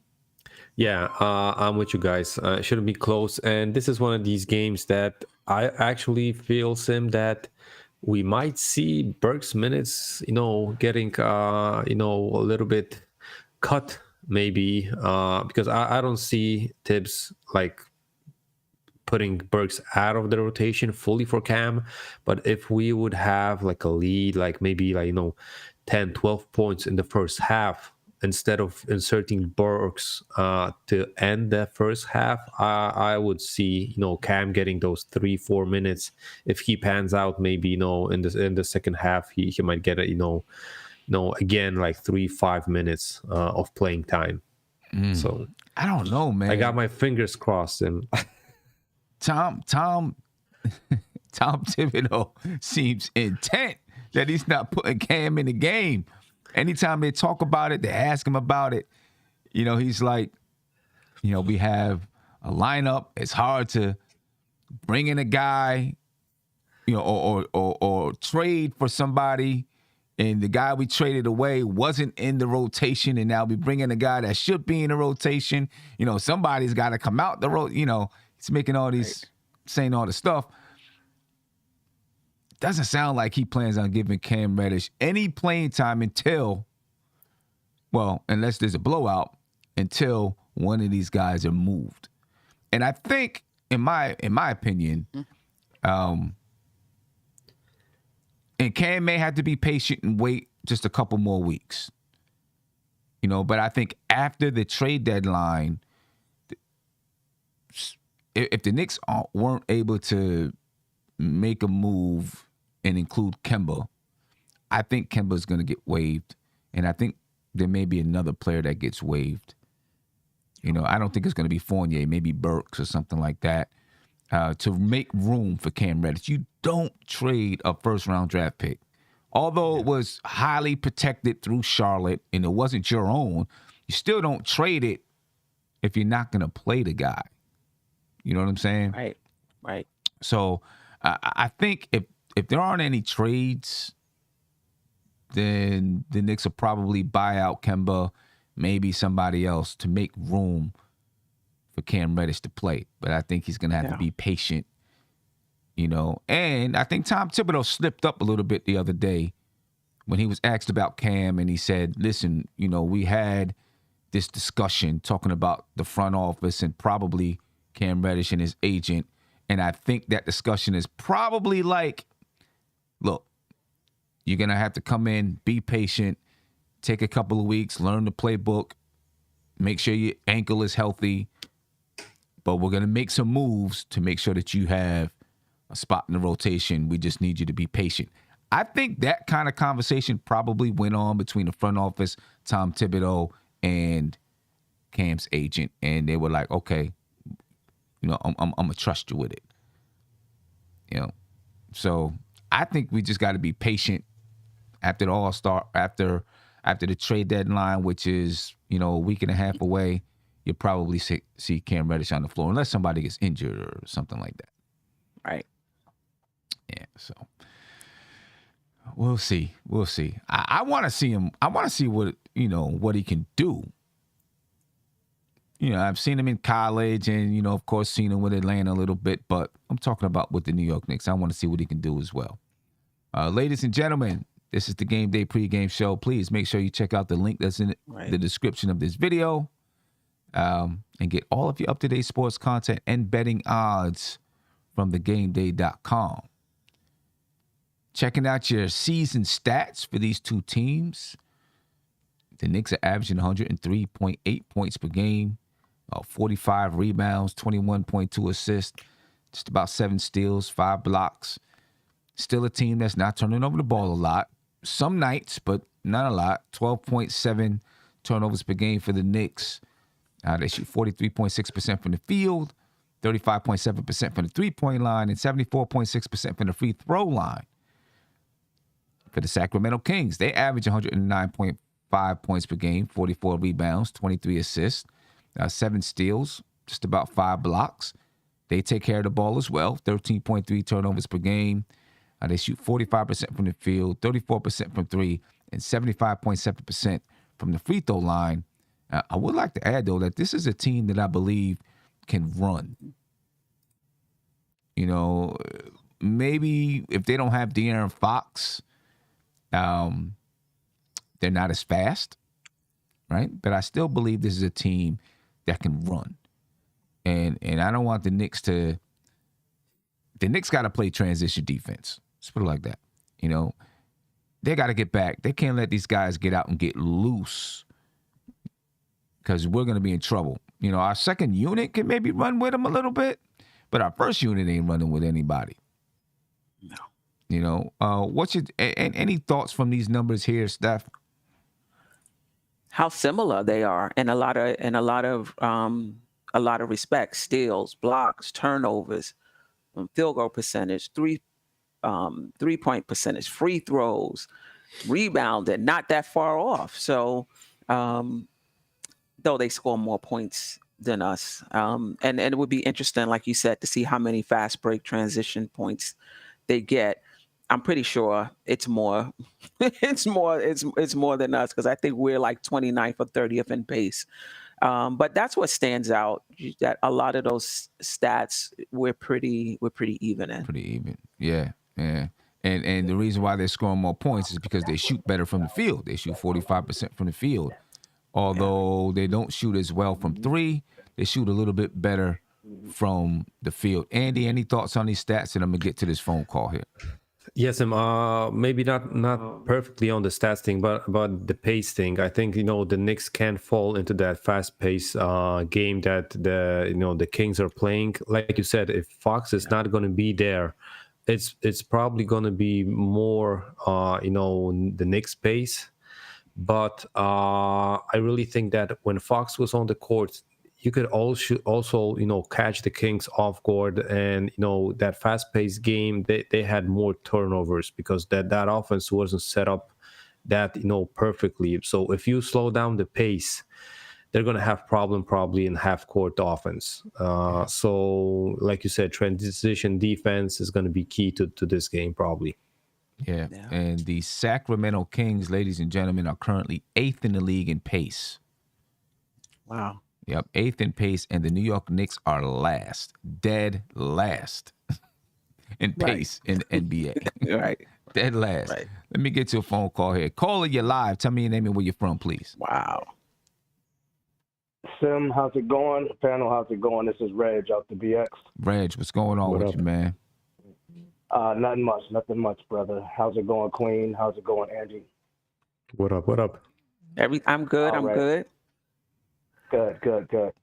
Yeah, I'm with you guys. It shouldn't be close. And this is one of these games that I actually feel, Sim, that we might see Burks' minutes, getting, a little bit cut, maybe, because I don't see Tibbs putting Burks out of the rotation fully for Cam. But if we would have a lead, maybe 10, 12 points in the first half, instead of inserting Burks to end the first half, I would see Cam getting those 3-4 minutes. If he pans out, maybe in the second half he might get again 3-5 minutes of playing time. So I don't know, man. I got my fingers crossed. And Tom Thibodeau seems intent that he's not putting Cam in the game. Anytime they talk about it, they ask him about it. He's like, we have a lineup. It's hard to bring in a guy or trade for somebody, and the guy we traded away wasn't in the rotation, and now we bring in a guy that should be in the rotation. Somebody's got to come out the road. He's making all these, saying all the stuff. Doesn't sound like he plans on giving Cam Reddish any playing time unless there's a blowout, until one of these guys are moved. And I think, in my opinion, and Cam may have to be patient and wait just a couple more weeks. But I think after the trade deadline, if the Knicks weren't able to make a move and include Kemba, I think Kemba's going to get waived. And I think there may be another player that gets waived. I don't think it's going to be Fournier, maybe Burks or something like that, to make room for Cam Reddish. You don't trade a first-round draft pick. Although it was highly protected through Charlotte and it wasn't your own, you still don't trade it if you're not going to play the guy. You know what I'm saying? Right. So I think if there aren't any trades, then the Knicks will probably buy out Kemba, maybe somebody else, to make room for Cam Reddish to play. But I think he's going to have to be patient, And I think Tom Thibodeau slipped up a little bit the other day when he was asked about Cam, and he said, listen, we had this discussion talking about the front office and probably Cam Reddish and his agent. And I think that discussion is probably like, look, you're going to have to come in, be patient, take a couple of weeks, learn the playbook, make sure your ankle is healthy. But we're going to make some moves to make sure that you have a spot in the rotation. We just need you to be patient. I think that kind of conversation probably went on between the front office, Tom Thibodeau, and Cam's agent. And they were like, okay, I'm going to trust you with it. So I think we just got to be patient after the All-Star, after the trade deadline, which is, a week and a half away. You'll probably see Cam Reddish on the floor unless somebody gets injured or something like that. Right. Yeah, so we'll see. I want to see him. I want to see what he can do. I've seen him in college and, of course, seen him with Atlanta a little bit, but I'm talking about with the New York Knicks. I want to see what he can do as well. Ladies and gentlemen, this is the Game Day pregame show. Please make sure you check out the link that's in the description of this video and get all of your up-to-date sports content and betting odds from thegameday.com. Checking out your season stats for these two teams. The Knicks are averaging 103.8 points per game, 45 rebounds, 21.2 assists, just about 7 steals, 5 blocks. Still a team that's not turning over the ball a lot. Some nights, but not a lot. 12.7 turnovers per game for the Knicks. They shoot 43.6% from the field, 35.7% from the three-point line, and 74.6% from the free throw line. For the Sacramento Kings, they average 109.5 points per game, 44 rebounds, 23 assists, 7 steals, just about 5 blocks. They take care of the ball as well, 13.3 turnovers per game. They shoot 45% from the field, 34% from three, and 75.7% from the free throw line. I would like to add, though, that this is a team that I believe can run. Maybe if they don't have De'Aaron Fox, they're not as fast, right? But I still believe this is a team that can run. And I don't want the Knicks to – the Knicks got to play transition defense. Let's put it like that. They got to get back. They can't let these guys get out and get loose because we're going to be in trouble. Our second unit can maybe run with them a little bit, but our first unit ain't running with anybody. No. What's your any thoughts from these numbers here, Steph? How similar they are in a lot of respects: steals, blocks, turnovers, field goal percentage, three-point percentage, free throws, rebounded, not that far off. So, though they score more points than us, and it would be interesting, like you said, to see how many fast break transition points they get, I'm pretty sure it's more. It's more than us, because I think we're like 29th or 30th in pace. But that's what stands out. That a lot of those stats we're pretty even in. Pretty even. Yeah, yeah. And the reason why they're scoring more points is because they shoot better from the field. They shoot 45% from the field. Although they don't shoot as well from three, they shoot a little bit better from the field. Andy, any thoughts on these stats? And I'm gonna get to this phone call here. Yes, maybe not perfectly on the stats thing, but the pace thing. I think the Knicks can't fall into that fast pace game that the Kings are playing. Like you said, if Fox is not going to be there, it's probably going to be more the Knicks pace. But I really think that when Fox was on the court, you could also catch the Kings off guard, and that fast-paced game, they had more turnovers because that offense wasn't set up that perfectly. So if you slow down the pace, they're going to have problem probably in half-court offense. So like you said, transition defense is going to be key to this game probably. Yeah. And the Sacramento Kings, ladies and gentlemen, are currently 8th in the league in pace. Wow. Yep, 8th in pace, and the New York Knicks are last, dead last in pace in the NBA. Right. Dead last. Right. Let me get to a phone call here. Caller, you're live. Tell me your name and where you're from, please. Wow. Sim, how's it going? Panel, how's it going? This is Reg out the BX. Reg, what's going on with you, man? Nothing much, brother. How's it going, Queen? How's it going, Angie? What up? I'm good. All I'm right. good. Good.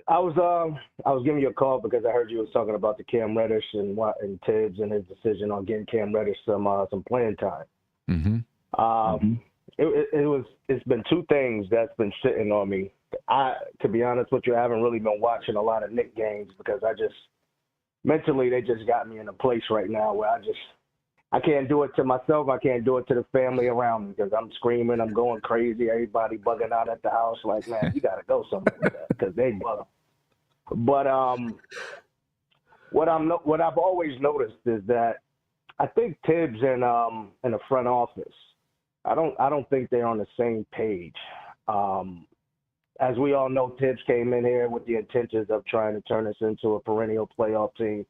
I was giving you a call because I heard you was talking about the Cam Reddish and Tibbs and his decision on getting Cam Reddish some playing time. Mm-hmm. It's been two things that's been sitting on me. To be honest with you, I haven't really been watching a lot of Knicks games because mentally they just got me in a place right now where I can't do it to myself. I can't do it to the family around me because I'm screaming. I'm going crazy. Everybody bugging out at the house like, man, you got to go somewhere with that because they bug. But what I've always noticed is that I think Tibbs and the front office, I don't think they're on the same page. As we all know, Tibbs came in here with the intentions of trying to turn us into a perennial playoff team.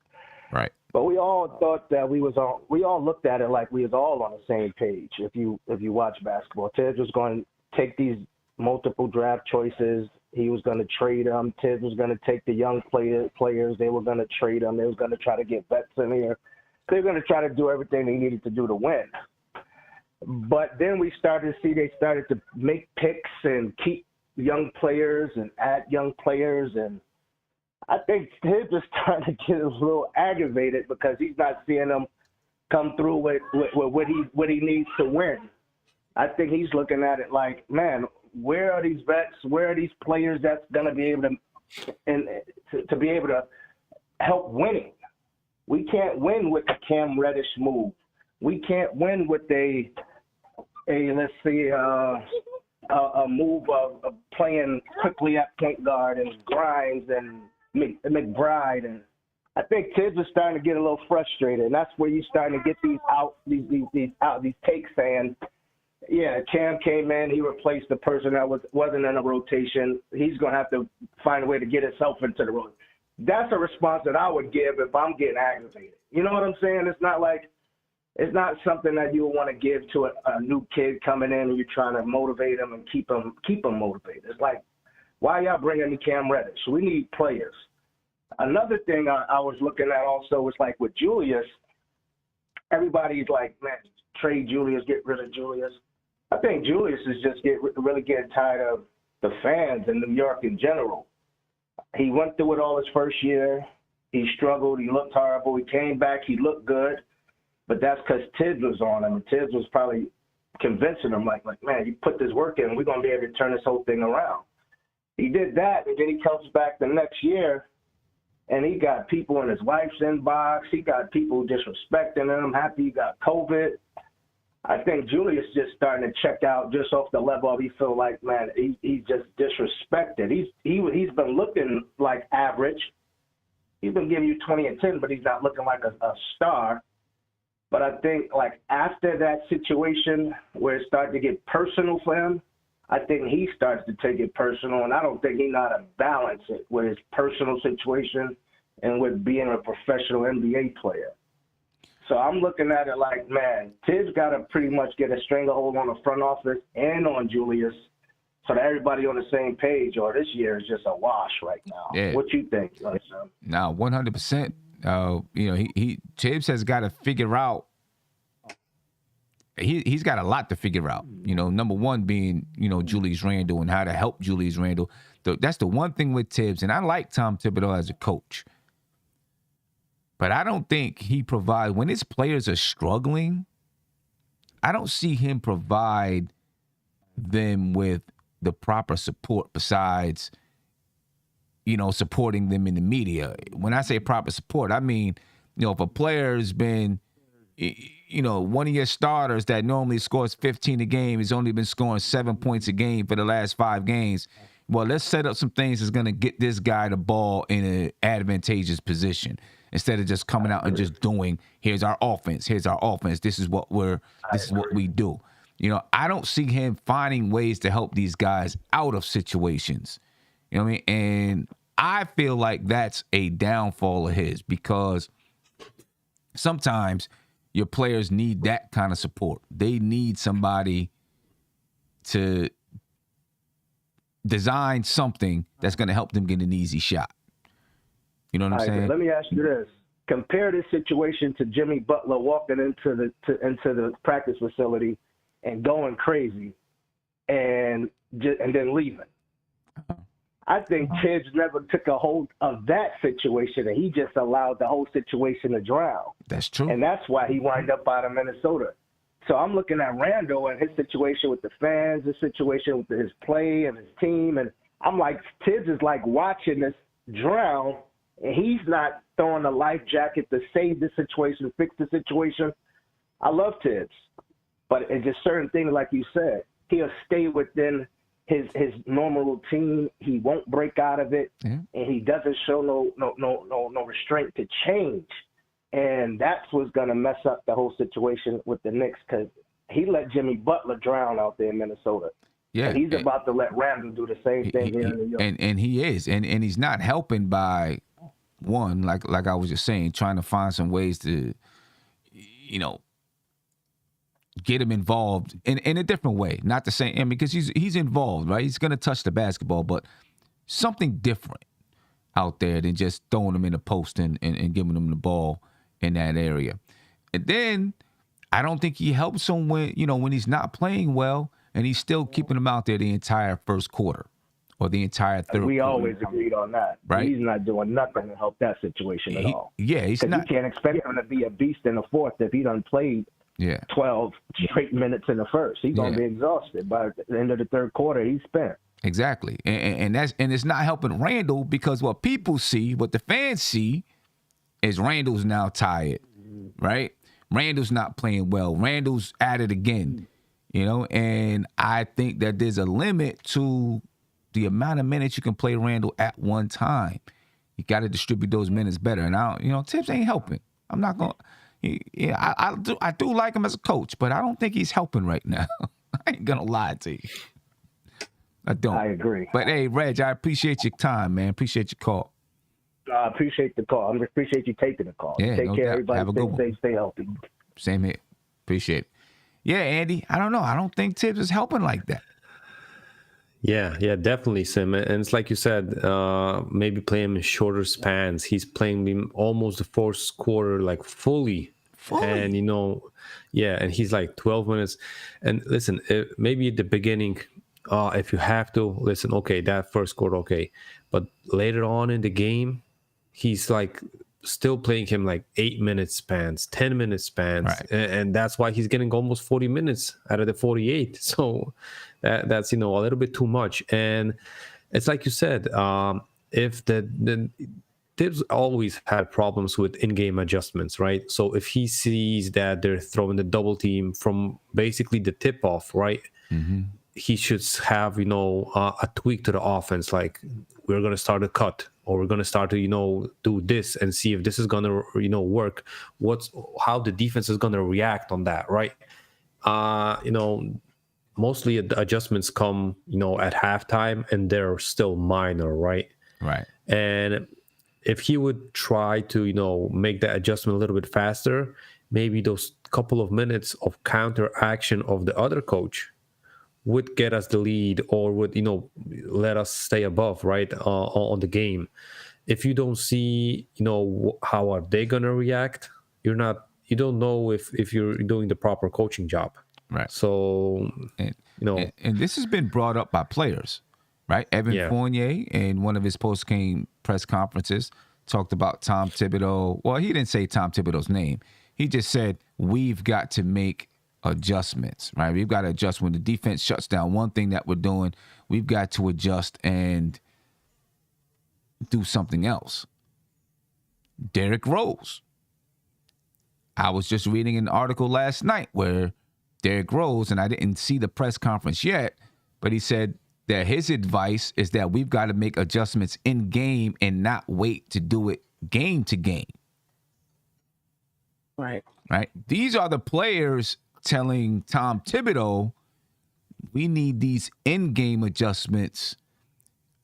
Right. But we all thought that we all looked at it like we was all on the same page. If you watch basketball, Tibbs was going to take these multiple draft choices. He was going to trade them. Tibbs was going to take the young players. They were going to trade them. They was going to try to get vets in here. They were going to try to do everything they needed to do to win. But then we started to see they started to make picks and keep young players and add young players, and I think Tibbs is starting to get a little aggravated because he's not seeing them come through with what he needs to win. I think he's looking at it like, man, where are these vets? Where are these players that's going to be able to be able to help winning? We can't win with the Cam Reddish move. We can't win with a move of playing quickly at point guard and Grimes and McBride, and I think Tibbs is starting to get a little frustrated, and that's where you're starting to get these takes saying, yeah, Cam came in, he replaced the person that wasn't in a rotation. He's going to have to find a way to get himself into the rotation. That's a response that I would give if I'm getting aggravated. You know what I'm saying? It's not something that you would want to give to a new kid coming in and you're trying to motivate him and keep him motivated. It's like, why y'all bringing me Cam Reddish? We need players. Another thing I was looking at also was like with Julius, everybody's like, man, trade Julius, get rid of Julius. I think Julius is just really getting tired of the fans in New York in general. He went through it all his first year. He struggled. He looked horrible. He came back. He looked good. But that's because Tibbs was on him. And Tibbs was probably convincing him, like, man, you put this work in, we're going to be able to turn this whole thing around. He did that, and then he comes back the next year, and he got people in his wife's inbox. He got people disrespecting him, happy he got COVID. I think Julius just starting to check out just off the level of he feel like, man, he's just disrespected. He's been looking like average. he's been giving you 20 and 10, but he's not looking like a star. But I think, like, after that situation where it started to get personal for him, I think he starts to take it personal, and I don't think he know how to balance it with his personal situation and with being a professional NBA player. So I'm looking at it like, man, Tibbs got to pretty much get a stranglehold on the front office and on Julius so that everybody on the same page, or this year is just a wash right now. Yeah. What you think, Sam? Now, 100%. You know, he Tibbs has got to figure out. He's got a lot to figure out. You know, number one being, you know, Julius Randle and how to help Julius Randle. That's the one thing with Tibbs, and I like Tom Thibodeau as a coach. But I don't think he provides, when his players are struggling, I don't see him provide them with the proper support besides, you know, supporting them in the media. When I say proper support, I mean, you know, if a player has been, you know, one of your starters that normally scores 15 a game has only been scoring 7 points a game for the last 5 games, well, let's set up some things that's going to get this guy the ball in an advantageous position instead of just coming out and just doing, here's our offense, this is what we do. You know, I don't see him finding ways to help these guys out of situations. You know what I mean? And I feel like that's a downfall of his, because sometimes your players need that kind of support. They need somebody to design something that's going to help them get an easy shot. You know what I'm saying? Let me ask you this. Compare this situation to Jimmy Butler walking into the practice facility and going crazy and then leaving. I think Tibbs never took a hold of that situation, and he just allowed the whole situation to drown. That's true. And that's why he wound up out of Minnesota. So I'm looking at Randle and his situation with the fans, his situation with his play and his team, and I'm like, Tibbs is like watching this drown, and he's not throwing a life jacket to save the situation, fix the situation. I love Tibbs, but it's just certain things, like you said, he'll stay within his normal routine. He won't break out of it, and he doesn't show no restraint to change. And that's what's going to mess up the whole situation with the Knicks, because he let Jimmy Butler drown out there in Minnesota. Yeah, and he's about to let Randle do the same thing here in New York. And he is, and he's not helping by one, like I was just saying, trying to find some ways to, you know, get him involved in a different way. Not the same, and because he's involved, right? He's going to touch the basketball, but something different out there than just throwing him in a post and giving him the ball in that area. And then I don't think he helps him when he's not playing well and he's still keeping him out there the entire first quarter or the entire third quarter. We always agreed on that. Right? He's not doing nothing to help that situation at all. Yeah, he's not. You can't expect him to be a beast in the fourth if he done played 12 straight minutes in the first. He's going to be exhausted by the end of the third quarter. He's spent. Exactly. And it's not helping Randle, because what people see, what the fans see, is Randle's now tired, right? Randle's not playing well. Randle's at it again, and I think that there's a limit to the amount of minutes you can play Randle at one time. You got to distribute those minutes better. And Tibbs ain't helping. I'm not going to, I do like him as a coach, but I don't think he's helping right now. I ain't going to lie to you. I don't. I agree. But hey, Reg, I appreciate your time, man. Appreciate your call. I appreciate the call. I appreciate you taking the call. Yeah, Take no care, doubt. everybody. Have a good Stay one. safe, stay healthy. Same here. Appreciate it. Yeah, Andy, I don't know. I don't think Tibbs is helping like that. Yeah, definitely, Sim. And it's like you said, maybe play him in shorter spans. He's playing him almost the fourth quarter, like fully. And, and he's like 12 minutes. And listen, maybe at the beginning, if you have to, listen, okay, that first quarter, okay. But later on in the game, he's like still playing him like 8-minute spans, 10-minute spans. Right. And that's why he's getting almost 40 minutes out of the 48. So that's, a little bit too much. And it's like you said, if the Tibbs always had problems with in-game adjustments, right? So if he sees that they're throwing the double team from basically the tip-off, right? Mm-hmm. he should have, a tweak to the offense. Like, we're going to start a cut, or we're going to start to, do this and see if this is going to, work. How the defense is going to react on that, right? Mostly the adjustments come, at halftime, and they're still minor, right? Right. And if he would try to, make that adjustment a little bit faster, maybe those couple of minutes of counter action of the other coach would get us the lead, or would, let us stay above, right, on the game. If you don't see, how are they going to react, you don't know if you're doing the proper coaching job. Right. So, and this has been brought up by players, right? Evan Fournier, in one of his post-game press conferences, talked about Tom Thibodeau. Well, he didn't say Tom Thibodeau's name. He just said, we've got to make adjustments, right? We've got to adjust when the defense shuts down one thing that we're doing. We've got to adjust and do something else. Derrick Rose. I was just reading an article last night where Derrick Rose, and I didn't see the press conference yet, but he said that his advice is that we've got to make adjustments in game and not wait to do it game to game. Right. Right. These are the players telling Tom Thibodeau, we need these in-game adjustments.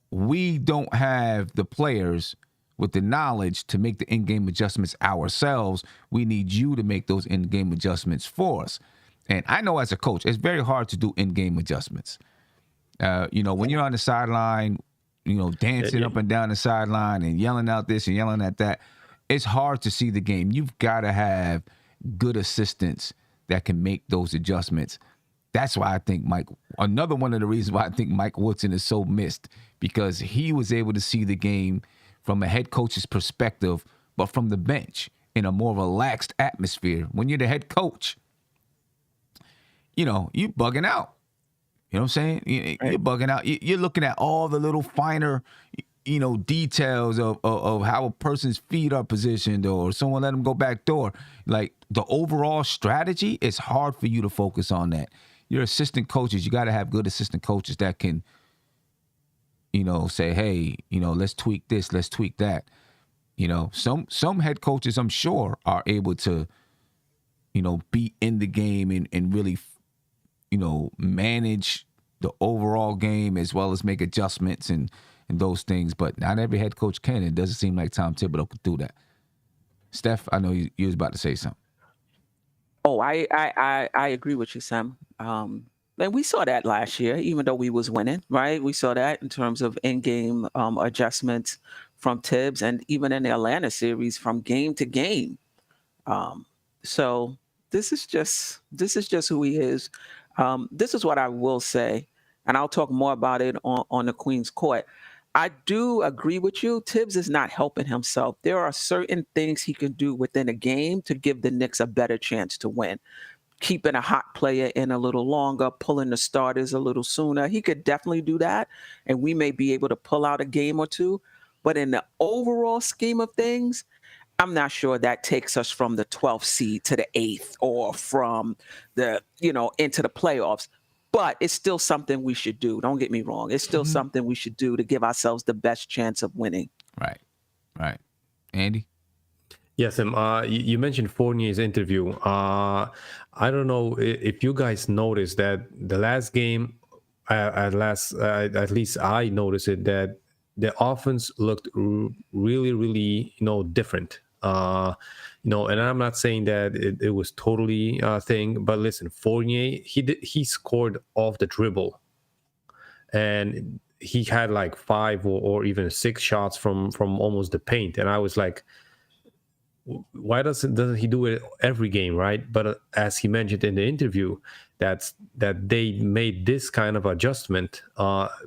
We don't have the players with the knowledge to make the in-game adjustments ourselves. We need you to make those in-game adjustments for us. And I know as a coach, it's very hard to do in-game adjustments. When you're on the sideline, dancing up and down the sideline and yelling out this and yelling at that, it's hard to see the game. You've got to have good assistants that can make those adjustments. That's why I think another one of the reasons why I think Mike Woodson is so missed, because he was able to see the game from a head coach's perspective, but from the bench in a more relaxed atmosphere. When you're the head coach, you bugging out. You know what I'm saying? You're bugging out. You're looking at all the little finer, details of how a person's feet are positioned, or someone let them go back door. Like, the overall strategy, it's hard for you to focus on that. Your assistant coaches, you got to have good assistant coaches that can, say, hey, let's tweak this, let's tweak that. Some head coaches, I'm sure, are able to, be in the game and really, manage the overall game as well as make adjustments and those things. But not every head coach can. It doesn't seem like Tom Thibodeau could do that. Steph, I know you was about to say something. Oh, I agree with you, Sam. And we saw that last year, even though we was winning, right? We saw that in terms of in-game adjustments from Tibbs, and even in the Atlanta series from game to game. So this is just who he is. This is what I will say, and I'll talk more about it on the Queen's Court. I do agree with you. Tibbs is not helping himself. There are certain things he can do within a game to give the Knicks a better chance to win. Keeping a hot player in a little longer, pulling the starters a little sooner. He could definitely do that, and we may be able to pull out a game or two. But in the overall scheme of things, I'm not sure that takes us from the 12th seed to the 8th, or from the, into the playoffs. But it's still something we should do. Don't get me wrong. It's still something we should do to give ourselves the best chance of winning. Right. Andy? Yes, you mentioned Fournier's interview. I don't know if you guys noticed that the last game, at least I noticed it, that the offense looked really, really, different. And I'm not saying that it was totally a thing, but listen, Fournier, he scored off the dribble, and he had like 5 or even 6 shots from almost the paint, and I was like, why doesn't he do it every game, right? But as he mentioned in the interview, that they made this kind of adjustment,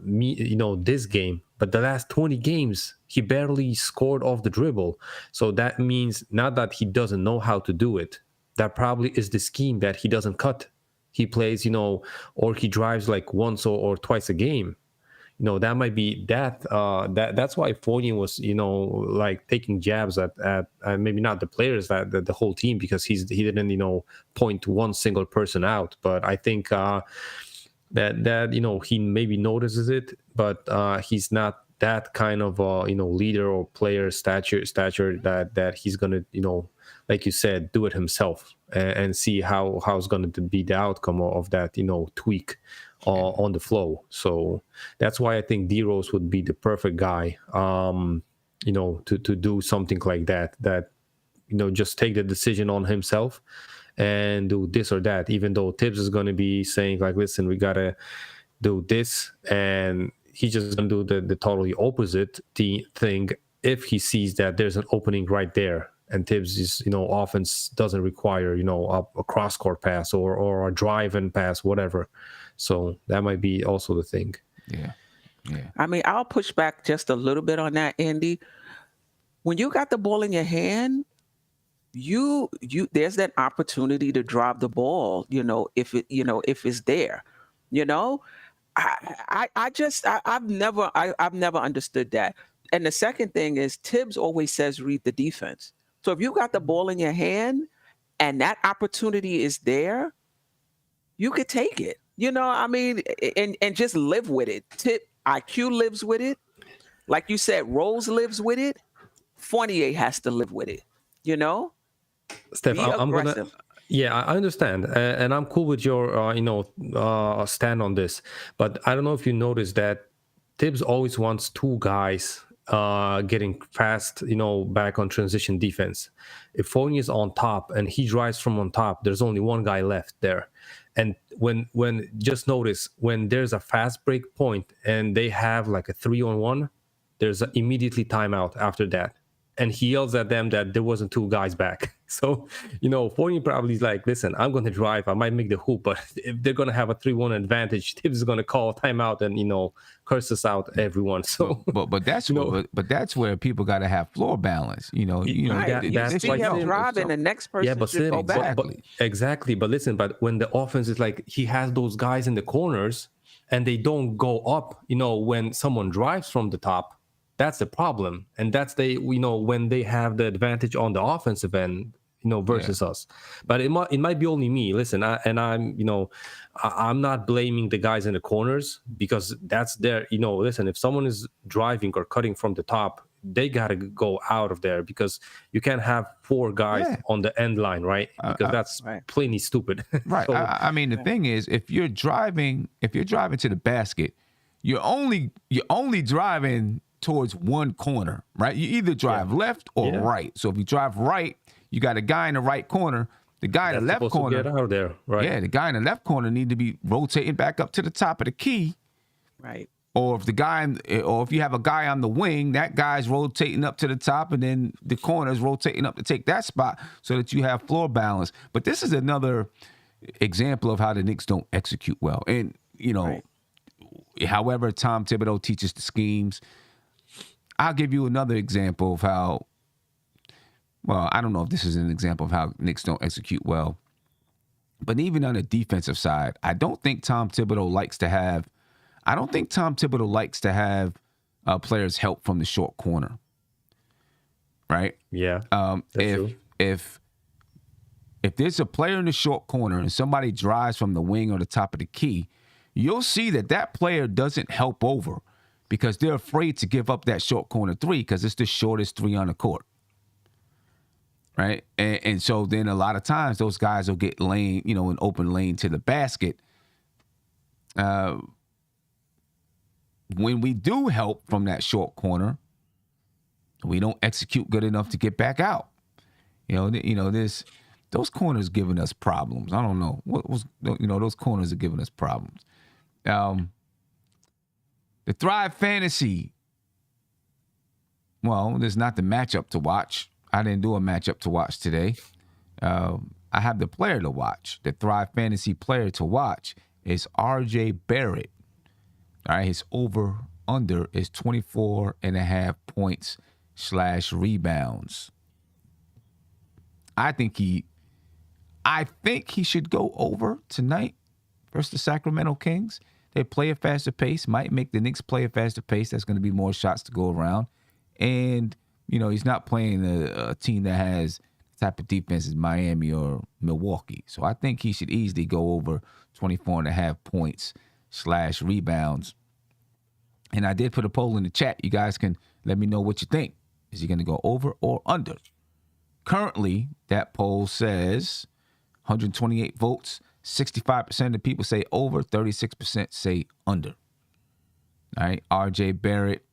this game. But the last 20 games, he barely scored off the dribble. So that means not that he doesn't know how to do it. That probably is the scheme that he doesn't cut. He plays, or he drives like once or twice a game. That might be that's why Fournier was, like taking jabs at maybe not the players, that the whole team, because he didn't, point one single person out. But I think that he maybe notices it, but he's not that kind of leader or player stature that he's gonna like you said, do it himself and see how's going to be the outcome of that tweak on the flow. So that's why I think D Rose would be the perfect guy to do something like that just take the decision on himself and do this or that, even though Tibbs is going to be saying like, listen, we got to do this, and he's just going to do the totally opposite thing if he sees that there's an opening right there. And Tibbs is, offense doesn't require, a cross-court pass or a drive and pass, whatever. So that might be also the thing. Yeah. I mean, I'll push back just a little bit on that, Andy. When you got the ball in your hand, you there's that opportunity to drive the ball, if it's there. I've never understood that. And the second thing is Tibbs always says read the defense. So if you got the ball in your hand and that opportunity is there, you could take it. I mean, and just live with it. IQ lives with it. Like you said, Rose lives with it. Fournier has to live with it. Steph, Be I'm aggressive. I understand, and I'm cool with your stand on this. But I don't know if you noticed that Tibbs always wants two guys getting fast, back on transition defense. If Fournier is on top and he drives from on top, there's only one guy left there. And when just notice when there's a fast break point and they have like a 3-on-1, there's immediately timeout after that. And he yells at them that there wasn't two guys back. So, Fournier probably is like, listen, I'm going to drive. I might make the hoop, but if they're going to have a 3-1 advantage, Tibbs is going to call timeout and, curse us out everyone. So, but that's but that's where people got to have floor balance. Right. That's see him drive, and the next person should go back. Exactly. But listen, but when the offense is like, he has those guys in the corners and they don't go up, when someone drives from the top. That's the problem, and that's when they have the advantage on the offensive end, versus us. But it might be only me. Listen, I'm not blaming the guys in the corners because that's their. Listen, if someone is driving or cutting from the top, they gotta go out of there because you can't have four guys on the end line, right? Because that's plainly stupid. Right. So, I mean, the thing is, if you're driving to the basket, you're only driving towards one corner, right? You either drive left or right. So if you drive right, you got a guy in the right corner. The guy in the left corner, get out of there, right? Yeah, the guy in the left corner need to be rotating back up to the top of the key, right? Or if you have a guy on the wing, that guy's rotating up to the top, and then the corner's rotating up to take that spot, so that you have floor balance. But this is another example of how the Knicks don't execute well, and however Tom Thibodeau teaches the schemes. I'll give you another example of how, well, I don't know if this is an example of how Knicks don't execute well, but even on the defensive side, I don't think Tom Thibodeau likes to have players help from the short corner, right? Yeah. If there's a player in the short corner and somebody drives from the wing or the top of the key, you'll see that player doesn't help over, because they're afraid to give up that short corner three because it's the shortest three on the court, right? And so then a lot of times those guys will get lane, an open lane to the basket. When we do help from that short corner, we don't execute good enough to get back out. Those corners giving us problems. I don't know those corners are giving us problems. The Thrive Fantasy. Well, there's not the matchup to watch. I didn't do a matchup to watch today. I have the player to watch. The Thrive Fantasy player to watch is RJ Barrett. All right, his over-under is 24.5 points / rebounds. I think he should go over tonight versus the Sacramento Kings. They play a faster pace, might make the Knicks play a faster pace. That's going to be more shots to go around. And, he's not playing a team that has the type of defense as Miami or Milwaukee. So I think he should easily go over 24.5 points rebounds. And I did put a poll in the chat. You guys can let me know what you think. Is he going to go over or under? Currently, that poll says 128 votes. 65% of the people say over, 36% say under. All right, R.J. Barrett,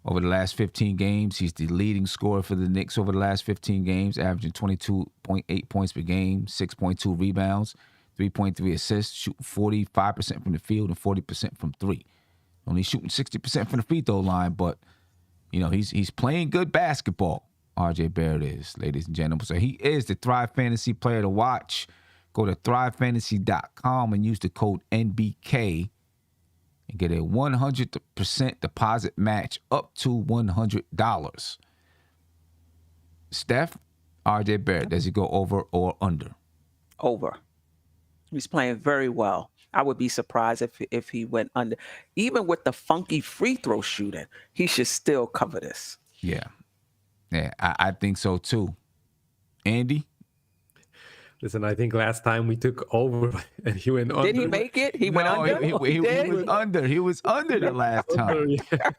over the last 15 games, he's the leading scorer for the Knicks over the last 15 games, averaging 22.8 points per game, 6.2 rebounds, 3.3 assists, shooting 45% from the field and 40% from three. Only shooting 60% from the free throw line, but, you know, he's playing good basketball. R.J. Barrett is, ladies and gentlemen. So he is the Thrive Fantasy player to watch. Go to thrivefantasy.com and use the code NBK and get a 100% deposit match up to $100. Steph, R.J. Barrett, does he go over or under? Over. He's playing very well. I would be surprised if he went under. Even with the funky free throw shooting, he should still cover this. Yeah. Yeah, I think so too. Andy? Listen, I think last time we took over and he went under. Did he make it? He went under? He was under. He was under the last time. Yeah.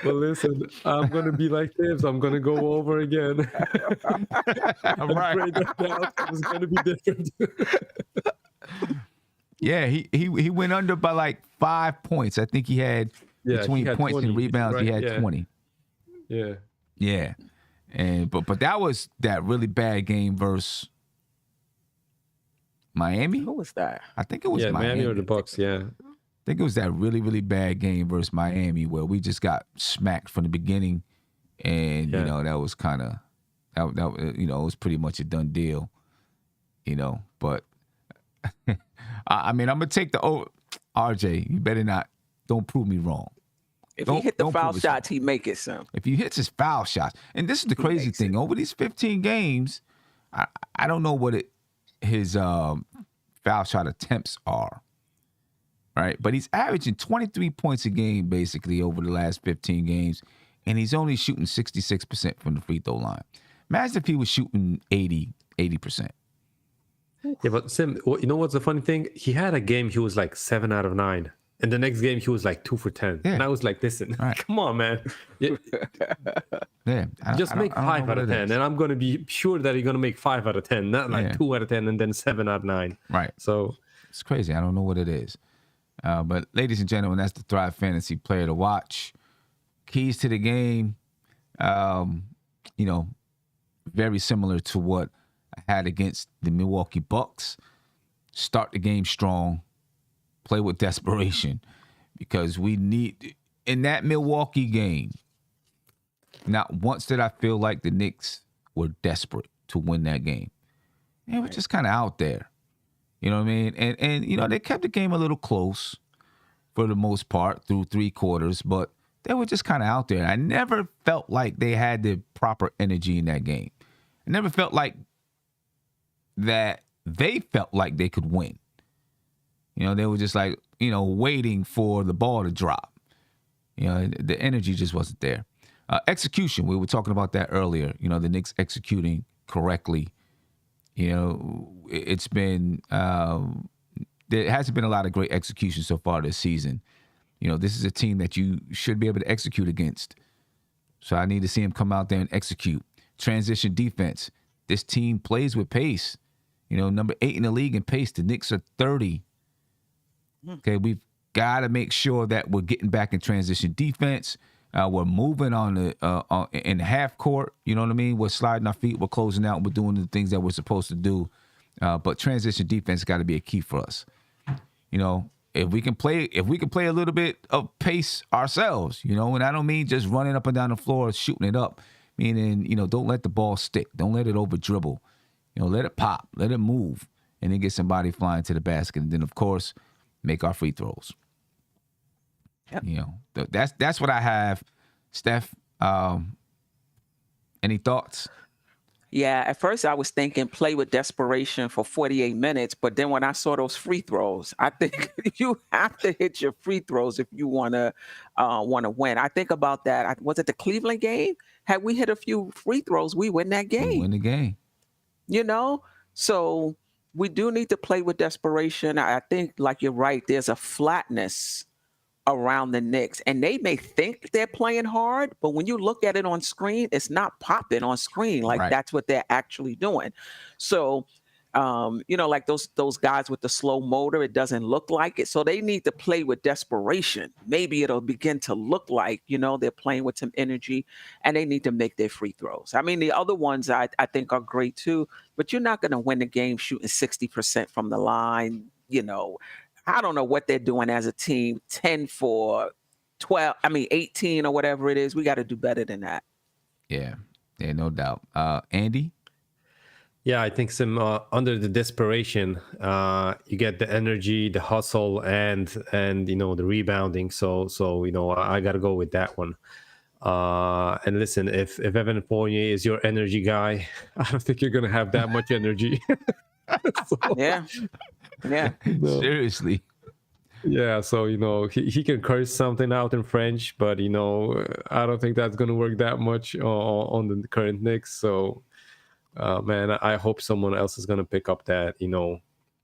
Well, listen, I'm going to be like this. I'm going to go over again. Right. It was going to be different. Yeah, he went under by like 5 points. I think he had between points 20, and rebounds, right? He had 20. Yeah. Yeah. And but that was that really bad game versus Miami. Who was that? I think it was Miami or the Bucks, yeah. I think it was that really, really bad game versus Miami where we just got smacked from the beginning. And, you know, that was kind of, that you know, it was pretty much a done deal, you know. But, I mean, I'm going to take the RJ, you better not, don't prove me wrong. If he hit the foul shots, he make it, son. If he hits his foul shots. And this is the crazy thing. Over these 15 games, I don't know what his foul shot attempts are. Right? But he's averaging 23 points a game, basically, over the last 15 games. And he's only shooting 66% from the free throw line. Imagine if he was shooting 80%. Yeah, but Sim, you know what's the funny thing? He had a game, he was like 7 out of 9. And the next game, he was like 2 for 10. Yeah. And I was like, listen, come on, man. Just make 5 out of 10. And I'm going to be sure that you're going to make 5 out of 10, not like 2 out of 10 and then 7 out of 9. Right. So it's crazy. I don't know what it is. But ladies and gentlemen, that's the Thrive Fantasy player to watch. Keys to the game, you know, very similar to what I had against the Milwaukee Bucks. Start the game strong. Play with desperation, because we need, in that Milwaukee game, not once did I feel like the Knicks were desperate to win that game. They were just kind of out there. You know what I mean? And you know, they kept the game a little close for the most part through 3 quarters, but they were just kind of out there. I never felt like they had the proper energy in that game. I never felt like that they felt like they could win. You know, they were just like, you know, waiting for the ball to drop. You know, the energy just wasn't there. Execution, we were talking about that earlier. You know, the Knicks executing correctly. You know, it's been, there hasn't been a lot of great execution so far this season. You know, this is a team that you should be able to execute against. So I need to see him come out there and execute. Transition defense. This team plays with pace. You know, number 8 in the league in pace. The Knicks are 30. Okay, we've got to make sure that we're getting back in transition defense. We're moving on the in the half court. You know what I mean? We're sliding our feet. We're closing out. We're doing the things that we're supposed to do. But transition defense got to be a key for us. You know, if we can play a little bit of pace ourselves. You know, and I don't mean just running up and down the floor, shooting it up. Meaning, you know, don't let the ball stick. Don't let it over dribble. You know, let it pop. Let it move, and then get somebody flying to the basket. And then, of course, make our free throws. Yep. You know, that's what I have. Steph, any thoughts? Yeah, at first I was thinking play with desperation for 48 minutes, but then when I saw those free throws, I think you have to hit your free throws if you want to win. I think about that. Was it the Cleveland game? Had we hit a few free throws, we win that game. We win the game. You know, so we do need to play with desperation. I think, like you're right, there's a flatness around the Knicks, and they may think they're playing hard, but when you look at it on screen, it's not popping on screen like Right. that's what they're actually doing. So, like those guys with the slow motor, it doesn't look like it. So they need to play with desperation. Maybe it'll begin to look like they're playing with some energy, and they need to make their free throws. I mean, the other ones I think are great too, but you're not going to win the game shooting 60% from the line. I don't know what they're doing as a team, 10 for 12, 18 or whatever it is. We got to do better than that. Yeah, no doubt. Andy? Yeah, I think some under the desperation, you get the energy, the hustle, and the rebounding. So I got to go with that one. And listen, if Evan Fournier is your energy guy, I don't think you're gonna have that much energy. Yeah. Seriously. Yeah, so he can curse something out in French, but I don't think that's gonna work that much on the current Knicks. So, man, I hope someone else is gonna pick up that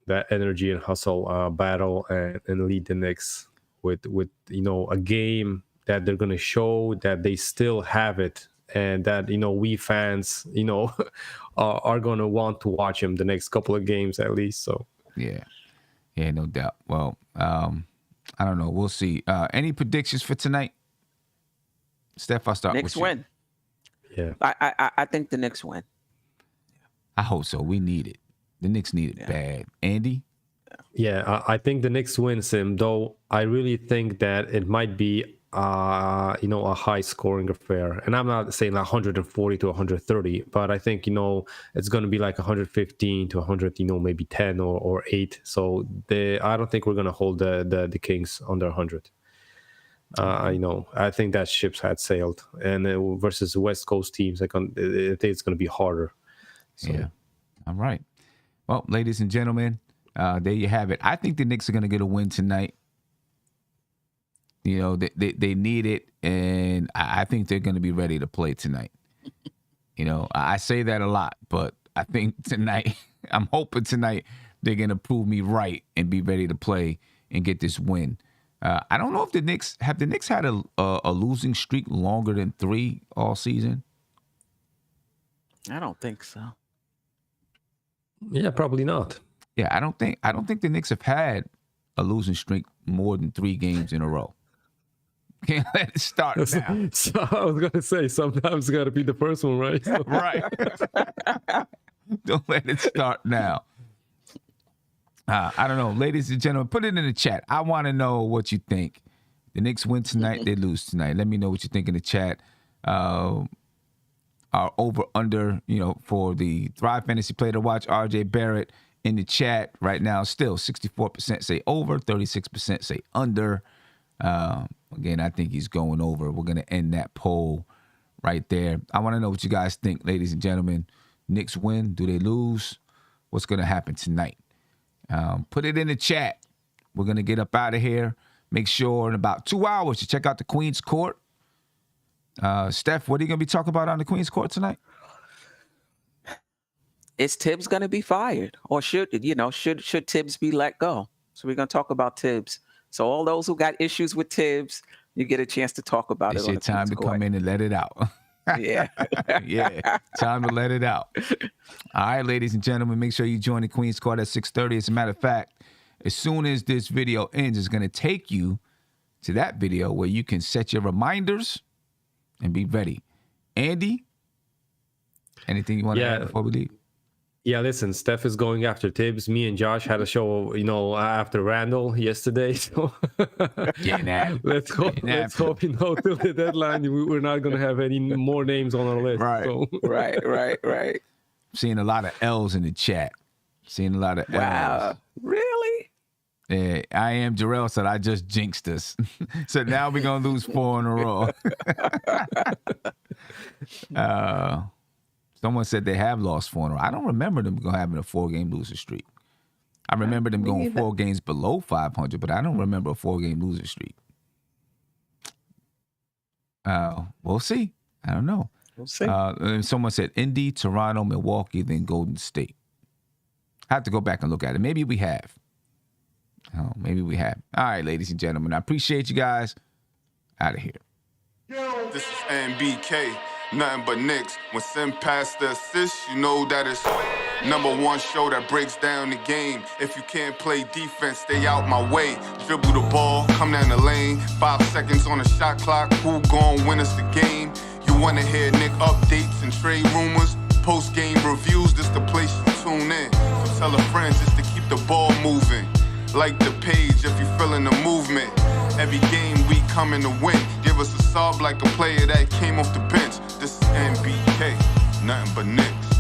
that energy and hustle battle and lead the Knicks with a game that they're gonna show that they still have it, and that we fans are gonna want to watch him the next couple of games at least. So yeah, no doubt. Well, I don't know. We'll see. Any predictions for tonight? Steph, I'll start Knicks with you. win. Yeah, I think the Knicks win. I hope so. We need it. The Knicks need it bad. Andy? yeah, I think the Knicks win, Sim. Though I really think that it might be a high scoring affair, and I'm not saying 140 to 130, but I think it's going to be like 115 to 100, maybe 10 or 8. So I don't think we're going to hold the Kings under 100. I think that ship's had sailed, and versus West Coast teams, I think it's going to be harder. So. Yeah. All right. Well, ladies and gentlemen, there you have it. I think the Knicks are going to get a win tonight. They need it, and I think they're going to be ready to play tonight. I say that a lot, but I think tonight, I'm hoping tonight they're going to prove me right and be ready to play and get this win. I don't know if the Knicks had a losing streak longer than 3 all season. I don't think so. Yeah, probably not. Yeah, I don't think the Knicks have had a losing streak more than 3 games in a row. Can't let it start now. So I was gonna say sometimes it's gotta be the first one, right? So. Right. Don't let it start now. I don't know, ladies and gentlemen, put it in the chat. I want to know what you think. The Knicks win tonight, they lose tonight. Let me know what you think in the chat. Our over under, for the Thrive Fantasy Player to Watch, RJ Barrett in the chat right now. Still 64% say over, 36% say under. Again, I think he's going over. We're going to end that poll right there. I want to know what you guys think, ladies and gentlemen. Knicks win? Do they lose? What's going to happen tonight? Put it in the chat. We're going to get up out of here. Make sure in about 2 hours you check out the Queen's Court. Steph, what are you going to be talking about on the Queen's Court tonight? Is Tibbs going to be fired, or should Tibbs be let go? So we're going to talk about Tibbs. So all those who got issues with Tibbs, you get a chance to talk about It's it. your time to come in and let it out. Yeah. Yeah, time to let it out. All right, ladies and gentlemen, make sure you join the Queen's Court at 6:30. As a matter of fact, as soon as this video ends, it's going to take you to that video where you can set your reminders and be ready. Andy, anything you want to add before we leave? Yeah, listen, Steph is going after Tibbs. Me and Josh had a show, after Randle yesterday. So let's hope, till the deadline, we're not going to have any more names on our list. Right. So. Right. Seeing a lot of L's in the chat. Seeing a lot of L's. Wow. Really? Yeah, I am Jarrell said I just jinxed us. So now we're going to lose 4 in a row. Someone said they have lost 4 in a row. I don't remember them having a 4-game losing streak. I remember them going 4 games below 500, but I don't remember a 4-game losing streak. We'll see. I don't know. We'll see. And someone said Indy, Toronto, Milwaukee, then Golden State. I have to go back and look at it. Maybe we have. Oh, maybe we have. All right, ladies and gentlemen. I appreciate you guys. Out of here. This is NBK, nothing but Knicks. When Sim passed the assist, you know that it's #1 show that breaks down the game. If you can't play defense, stay out my way. Dribble the ball, come down the lane. 5 seconds on the shot clock, who gon' win us the game? You wanna hear Nick updates and trade rumors? Post-game reviews, this the place to tune in. So tell a friend just to keep the ball moving. Like the page if you feeling the movement. Every game we coming to win. Give us a sub like a player that came off the bench. This is NBK, nothing but Knicks.